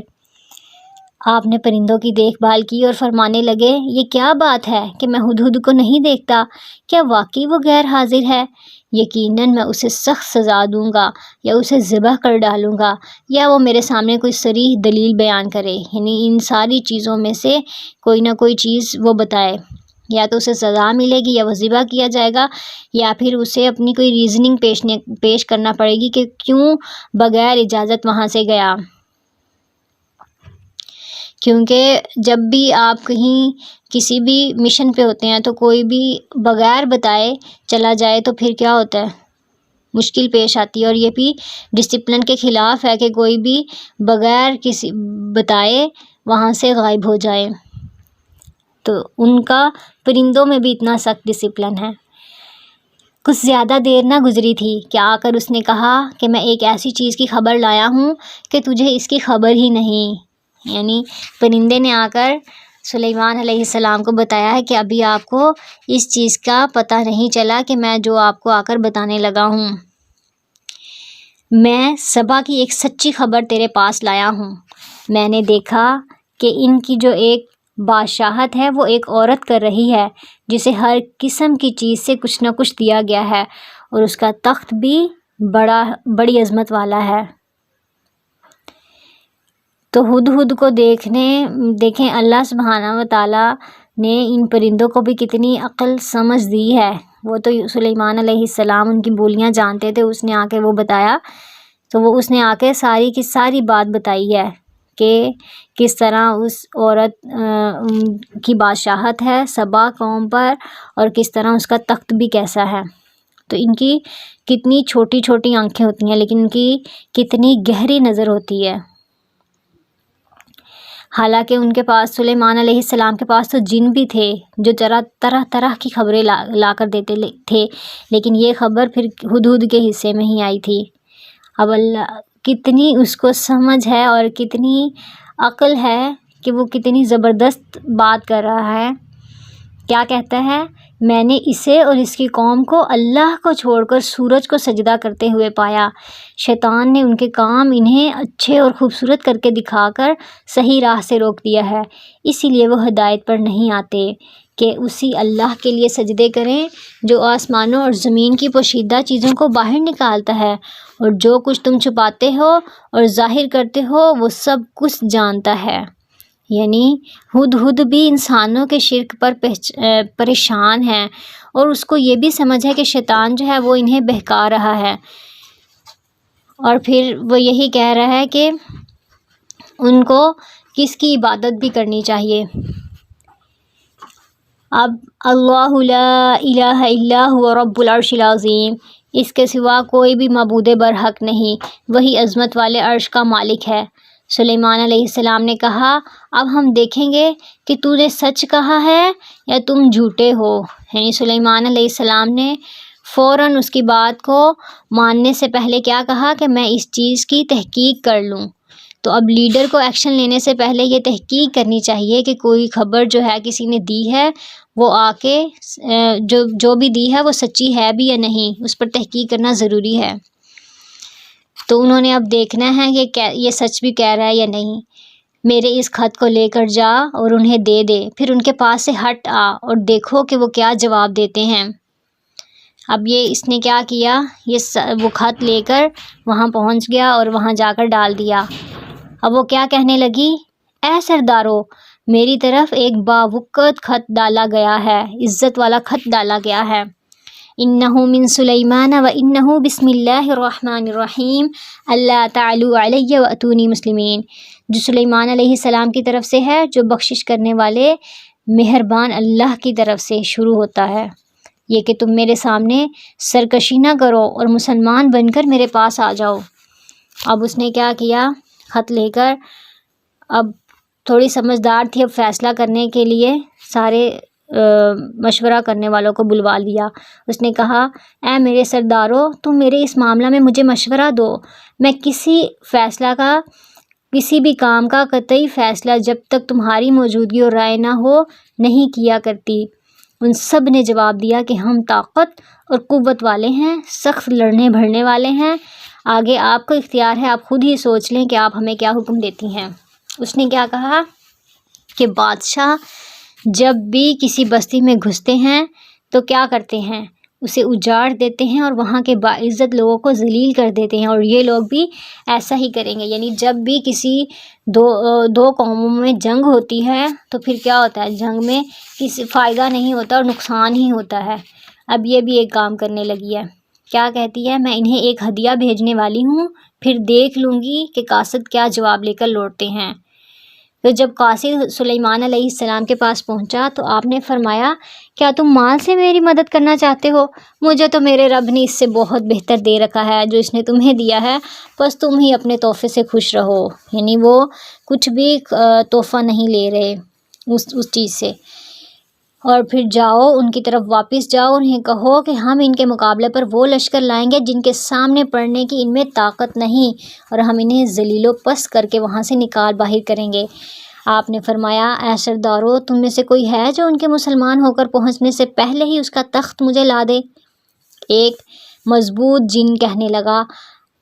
آپ نے پرندوں کی دیکھ بھال کی اور فرمانے لگے یہ کیا بات ہے کہ میں ہدہد کو نہیں دیکھتا، کیا واقعی وہ غیر حاضر ہے؟ یقیناً میں اسے سخت سزا دوں گا، یا اسے ذبح کر ڈالوں گا، یا وہ میرے سامنے کوئی صریح دلیل بیان کرے، یعنی ان ساری چیزوں میں سے کوئی نہ کوئی چیز وہ بتائے. یا تو اسے سزا ملے گی، یا وہ ذبح کیا جائے گا، یا پھر اسے اپنی کوئی ریزننگ پیش کرنا پڑے گی کہ کیوں بغیر اجازت وہاں سے گیا. کیونکہ جب بھی آپ کہیں کسی بھی مشن پہ ہوتے ہیں تو کوئی بھی بغیر بتائے چلا جائے تو پھر کیا ہوتا ہے، مشکل پیش آتی ہے. اور یہ بھی ڈسپلن کے خلاف ہے کہ کوئی بھی بغیر کسی بتائے وہاں سے غائب ہو جائے. تو ان کا پرندوں میں بھی اتنا سخت ڈسپلن ہے. کچھ زیادہ دیر نہ گزری تھی کہ آ کر اس نے کہا کہ میں ایک ایسی چیز کی خبر لایا ہوں کہ تجھے اس کی خبر ہی نہیں. یعنی پرندے نے آ کر سلیمان علیہ السلام کو بتایا ہے کہ ابھی آپ کو اس چیز کا پتہ نہیں چلا کہ میں جو آپ کو آ کر بتانے لگا ہوں. میں سبا کی ایک سچی خبر تیرے پاس لایا ہوں. میں نے دیکھا کہ ان کی جو ایک بادشاہت ہے وہ ایک عورت کر رہی ہے جسے ہر قسم کی چیز سے کچھ نہ کچھ دیا گیا ہے، اور اس کا تخت بھی بڑی عظمت والا ہے. تو ہدہد کو دیکھیں اللہ سبحانہ وتعالیٰ نے ان پرندوں کو بھی کتنی عقل سمجھ دی ہے. وہ تو سلیمان علیہ السلام ان کی بولیاں جانتے تھے، اس نے آ کے وہ بتایا، تو وہ اس نے آ کے ساری کی ساری بات بتائی ہے کہ کس طرح اس عورت کی بادشاہت ہے سبا قوم پر، اور کس طرح اس کا تخت بھی کیسا ہے. تو ان کی کتنی چھوٹی چھوٹی آنکھیں ہوتی ہیں لیکن ان کی کتنی گہری نظر ہوتی ہے. حالانکہ ان کے پاس سلیمان علیہ السلام کے پاس تو جن بھی تھے جو طرح طرح کی خبریں لا کر دیتے تھے، لیکن یہ خبر پھر ہدہد کے حصے میں ہی آئی تھی. اب اللہ کتنی اس کو سمجھ ہے اور کتنی عقل ہے کہ وہ کتنی زبردست بات کر رہا ہے. کیا کہتا ہے، میں نے اسے اور اس کی قوم کو اللہ کو چھوڑ کر سورج کو سجدہ کرتے ہوئے پایا. شیطان نے ان کے کام انہیں اچھے اور خوبصورت کر کے دکھا کر صحیح راہ سے روک دیا ہے، اسی لیے وہ ہدایت پر نہیں آتے کہ اسی اللہ کے لیے سجدے کریں جو آسمانوں اور زمین کی پوشیدہ چیزوں کو باہر نکالتا ہے، اور جو کچھ تم چھپاتے ہو اور ظاہر کرتے ہو وہ سب کچھ جانتا ہے. یعنی ہدہد بھی انسانوں کے شرک پر پریشان ہے، اور اس کو یہ بھی سمجھ ہے کہ شیطان جو ہے وہ انہیں بہکا رہا ہے، اور پھر وہ یہی کہہ رہا ہے کہ ان کو کس کی عبادت بھی کرنی چاہیے۔ اب اللہ لا الہ الا هو رب العرش العظیم، اس کے سوا کوئی بھی معبود برحق نہیں، وہی عظمت والے عرش کا مالک ہے۔ سلیمان علیہ السلام نے کہا، اب ہم دیکھیں گے کہ تو نے سچ کہا ہے یا تم جھوٹے ہو۔ یعنی سلیمان علیہ السلام نے فوراً اس کی بات کو ماننے سے پہلے کیا کہا کہ میں اس چیز کی تحقیق کر لوں۔ تو اب لیڈر کو ایکشن لینے سے پہلے یہ تحقیق کرنی چاہیے کہ کوئی خبر جو ہے کسی نے دی ہے وہ آ کے جو بھی دی ہے وہ سچی ہے بھی یا نہیں، اس پر تحقیق کرنا ضروری ہے۔ تو انہوں نے اب دیکھنا ہے کہ یہ سچ بھی کہہ رہا ہے یا نہیں۔ میرے اس خط کو لے کر جا اور انہیں دے دے، پھر ان کے پاس سے ہٹ آ اور دیکھو کہ وہ کیا جواب دیتے ہیں۔ اب اس نے کیا کیا، وہ خط لے کر وہاں پہنچ گیا اور وہاں جا کر ڈال دیا۔ اب وہ کیا کہنے لگی، اے سردارو، میری طرف ایک باوقت خط ڈالا گیا ہے، عزت والا خط ڈالا گیا ہے۔ انہ من سلیمان و انہ بسم اللہ الرحمن الرحیم اللہ تعالیٰ علیہ واتونی مسلمین، جو سلیمان علیہ السلام کی طرف سے ہے، جو بخشش کرنے والے مہربان اللہ کی طرف سے شروع ہوتا ہے، یہ کہ تم میرے سامنے سرکشی نہ کرو اور مسلمان بن کر میرے پاس آ جاؤ۔ اب اس نے کیا کیا، خط لے کر اب تھوڑی سمجھدار تھی، اب فیصلہ کرنے کے لیے سارے مشورہ کرنے والوں کو بلوا لیا۔ اس نے کہا، اے میرے سردارو، تم میرے اس معاملہ میں مجھے مشورہ دو، میں کسی بھی کام کا قطعی فیصلہ جب تک تمہاری موجودگی اور رائے نہ ہو نہیں کیا کرتی۔ ان سب نے جواب دیا کہ ہم طاقت اور قوت والے ہیں، سخت لڑنے بھرنے والے ہیں، آگے آپ کو اختیار ہے، آپ خود ہی سوچ لیں کہ آپ ہمیں کیا حکم دیتی ہیں۔ اس نے کیا کہا کہ بادشاہ جب بھی کسی بستی میں گھستے ہیں تو کیا کرتے ہیں، اسے اجاڑ دیتے ہیں اور وہاں کے باعزت لوگوں کو ذلیل کر دیتے ہیں، اور یہ لوگ بھی ایسا ہی کریں گے۔ یعنی جب بھی کسی دو قوموں میں جنگ ہوتی ہے تو پھر کیا ہوتا ہے، جنگ میں کسی فائدہ نہیں ہوتا اور نقصان ہی ہوتا ہے۔ اب یہ بھی ایک کام کرنے لگی ہے، کیا کہتی ہے، میں انہیں ایک ہدیہ بھیجنے والی ہوں، پھر دیکھ لوں گی کہ قاصد کیا جواب لے کر لوٹتے ہیں۔ تو جب قاصد سلیمان علیہ السلام کے پاس پہنچا تو آپ نے فرمایا، کیا تم مال سے میری مدد کرنا چاہتے ہو؟ مجھے تو میرے رب نے اس سے بہت بہتر دے رکھا ہے جو اس نے تمہیں دیا ہے، بس تم ہی اپنے تحفے سے خوش رہو۔ یعنی وہ کچھ بھی تحفہ نہیں لے رہے اس چیز سے۔ اور پھر جاؤ، ان کی طرف واپس جاؤ، انہیں کہو کہ ہم ان کے مقابلے پر وہ لشکر لائیں گے جن کے سامنے پڑنے کی ان میں طاقت نہیں، اور ہم انہیں ذلیل و پست کر کے وہاں سے نکال باہر کریں گے۔ آپ نے فرمایا، اے سردارو، تم میں سے کوئی ہے جو ان کے مسلمان ہو کر پہنچنے سے پہلے ہی اس کا تخت مجھے لا دے؟ ایک مضبوط جن کہنے لگا،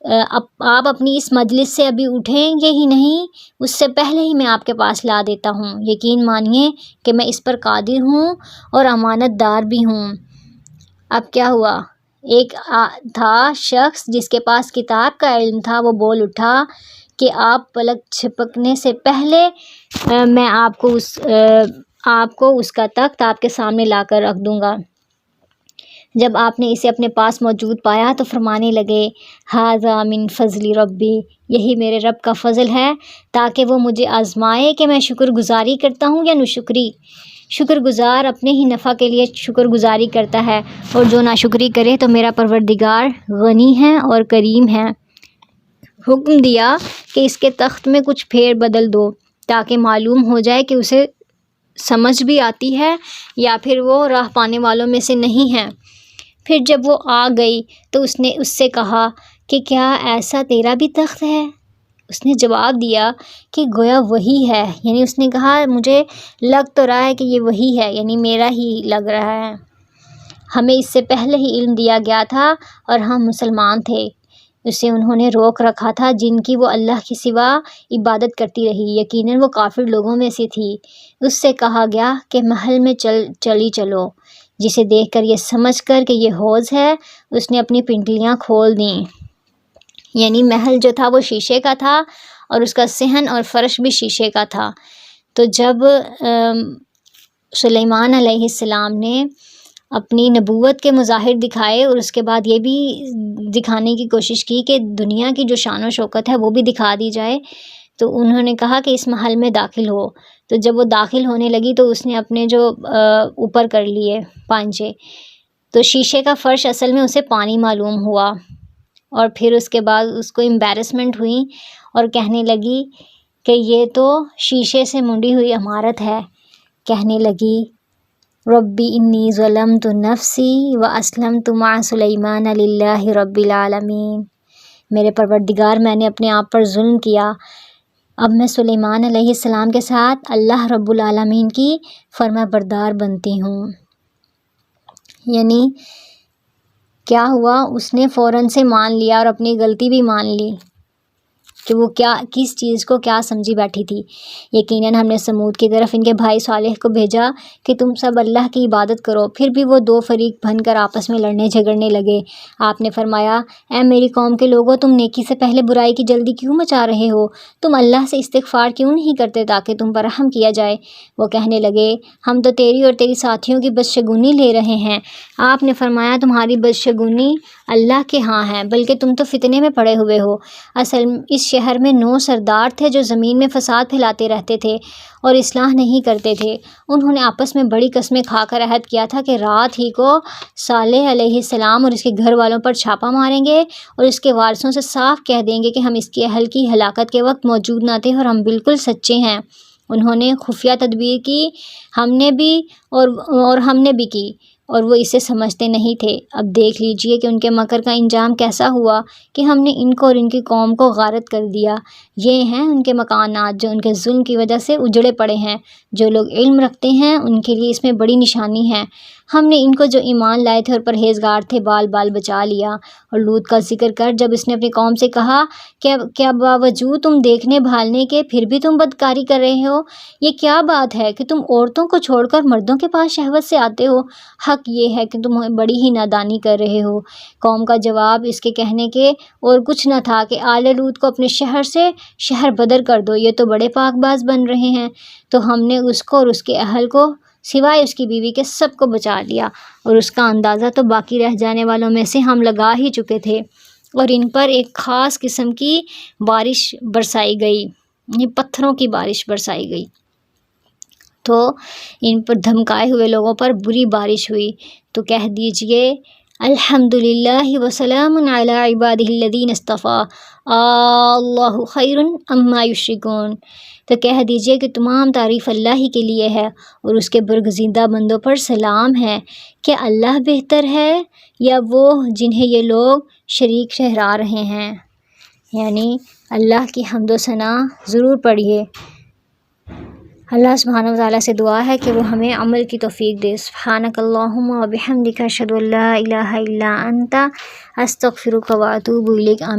آپ اپنی اس مجلس سے ابھی اٹھیں گے ہی نہیں، اس سے پہلے ہی میں آپ کے پاس لا دیتا ہوں، یقین مانیے کہ میں اس پر قادر ہوں اور امانت دار بھی ہوں۔ اب کیا ہوا، ایک تھا شخص جس کے پاس کتاب کا علم تھا، وہ بول اٹھا کہ آپ پلک چھپکنے سے پہلے میں آپ کو اس کا تخت آپ کے سامنے لا کر رکھ دوں گا۔ جب آپ نے اسے اپنے پاس موجود پایا تو فرمانے لگے، ھذا من فضل ربی، یہی میرے رب کا فضل ہے تاکہ وہ مجھے آزمائے کہ میں شکر گزاری کرتا ہوں یا ناشکری۔ شکر گزار اپنے ہی نفع کے لیے شکر گزاری کرتا ہے، اور جو ناشکری کرے تو میرا پروردگار غنی ہے اور کریم ہے۔ حکم دیا کہ اس کے تخت میں کچھ پھیر بدل دو تاکہ معلوم ہو جائے کہ اسے سمجھ بھی آتی ہے یا پھر وہ راہ پانے والوں میں سے نہیں ہے۔ پھر جب وہ آ گئی تو اس نے اس سے کہا کہ کیا ایسا تیرا بھی تخت ہے؟ اس نے جواب دیا کہ گویا وہی ہے۔ یعنی اس نے کہا، مجھے لگ تو رہا ہے کہ یہ وہی ہے، یعنی میرا ہی لگ رہا ہے، ہمیں اس سے پہلے ہی علم دیا گیا تھا اور ہم مسلمان تھے۔ اسے انہوں نے روک رکھا تھا جن کی وہ اللہ کے سوا عبادت کرتی رہی، یقیناً وہ کافر لوگوں میں سے تھی۔ اس سے کہا گیا کہ محل میں چلی چلو، جسے دیکھ کر یہ سمجھ کر کہ یہ حوض ہے، اس نے اپنی پنڈلیاں کھول دیں۔ یعنی محل جو تھا وہ شیشے کا تھا اور اس کا صحن اور فرش بھی شیشے کا تھا۔ تو جب سلیمان علیہ السلام نے اپنی نبوت کے مظاہر دکھائے اور اس کے بعد یہ بھی دکھانے کی کوشش کی کہ دنیا کی جو شان و شوکت ہے وہ بھی دکھا دی جائے، تو انہوں نے کہا کہ اس محل میں داخل ہو۔ تو جب وہ داخل ہونے لگی تو اس نے اپنے جو اوپر کر لیے پانچے، تو شیشے کا فرش اصل میں اسے پانی معلوم ہوا، اور پھر اس کے بعد اس کو امبیرسمنٹ ہوئی اور کہنے لگی کہ یہ تو شیشے سے منڈی ہوئی عمارت ہے۔ کہنے لگی ربی انی ظلمت نفسی واسلمت مع سلیمان للہ رب العالمین، میرے پروردگار میں نے اپنے آپ پر ظلم کیا، اب میں سلیمان علیہ السلام کے ساتھ اللہ رب العالمین کی فرما بردار بنتی ہوں۔ یعنی کیا ہوا، اس نے فوراً سے مان لیا اور اپنی غلطی بھی مان لی کہ وہ کس چیز کو کیا سمجھی بیٹھی تھی۔ یقیناً ہم نے سمود کی طرف ان کے بھائی صالح کو بھیجا کہ تم سب اللہ کی عبادت کرو، پھر بھی وہ دو فریق بن کر آپس میں لڑنے جھگڑنے لگے۔ آپ نے فرمایا اے میری قوم کے لوگوں، تم نیکی سے پہلے برائی کی جلدی کیوں مچا رہے ہو؟ تم اللہ سے استغفار کیوں نہیں کرتے تاکہ تم پر رحم کیا جائے؟ وہ کہنے لگے ہم تو تیری اور تیری ساتھیوں کی بدشگونی لے رہے ہیں۔ آپ نے فرمایا تمہاری بدشگونی اللہ کے ہاں ہے، بلکہ تم تو فتنے میں پڑے ہوئے ہو۔ اصل اس شہر میں 9 سردار تھے جو زمین میں فساد پھیلاتے رہتے تھے اور اصلاح نہیں کرتے تھے۔ انہوں نے آپس میں بڑی قسمیں کھا کر عہد کیا تھا کہ رات ہی کو صالح علیہ السلام اور اس کے گھر والوں پر چھاپا ماریں گے اور اس کے وارثوں سے صاف کہہ دیں گے کہ ہم اس کے اہل کی ہلاکت کے وقت موجود نہ تھے اور ہم بالکل سچے ہیں۔ انہوں نے خفیہ تدبیر کی، ہم نے بھی کی، اور وہ اسے سمجھتے نہیں تھے۔ اب دیکھ لیجئے کہ ان کے مکر کا انجام کیسا ہوا کہ ہم نے ان کو اور ان کی قوم کو غارت کر دیا۔ یہ ہیں ان کے مکانات جو ان کے ظلم کی وجہ سے اجڑے پڑے ہیں۔ جو لوگ علم رکھتے ہیں ان کے لیے اس میں بڑی نشانی ہے۔ ہم نے ان کو جو ایمان لائے تھے اور پرہیزگار تھے بال بال بچا لیا۔ اور لوط کا ذکر کر جب اس نے اپنی قوم سے کہا کہ کیا باوجود تم دیکھنے بھالنے کے پھر بھی تم بدکاری کر رہے ہو؟ یہ کیا بات ہے کہ تم عورتوں کو چھوڑ کر مردوں کے پاس شہوت سے آتے ہو؟ حق یہ ہے کہ تم بڑی ہی نادانی کر رہے ہو۔ قوم کا جواب اس کے کہنے کے اور کچھ نہ تھا کہ آل لوط کو اپنے شہر سے شہر بدر کر دو، یہ تو بڑے پاک باز بن رہے ہیں۔ تو ہم نے اس کو اور اس کے اہل کو سوائے اس کی بیوی کے سب کو بچا لیا، اور اس کا اندازہ تو باقی رہ جانے والوں میں سے ہم لگا ہی چکے تھے۔ اور ان پر ایک خاص قسم کی بارش برسائی گئی، یہ پتھروں کی بارش برسائی گئی، تو ان پر دھمکائے ہوئے لوگوں پر بری بارش ہوئی۔ تو کہہ دیجئے الحمدللہ وسلام علی عبادہ الذین اصطفیٰ اللہ خیر اما یشرکون۔ تو کہہ دیجئے کہ تمام تعریف اللہ ہی کے لیے ہے اور اس کے برگزیدہ بندوں پر سلام ہے۔ کہ اللہ بہتر ہے یا وہ جنہیں یہ لوگ شریک ٹھہرا رہے ہیں؟ یعنی اللہ کی حمد و ثنا ضرور پڑھیے۔ اللہ سبحانہ وتعالیٰ سے دعا ہے کہ وہ ہمیں عمل کی توفیق دے۔ سبحانک اللہم و بحمدک اشہد ان لا الہ الا انت استغفرک و اتوب الیک۔ آمین۔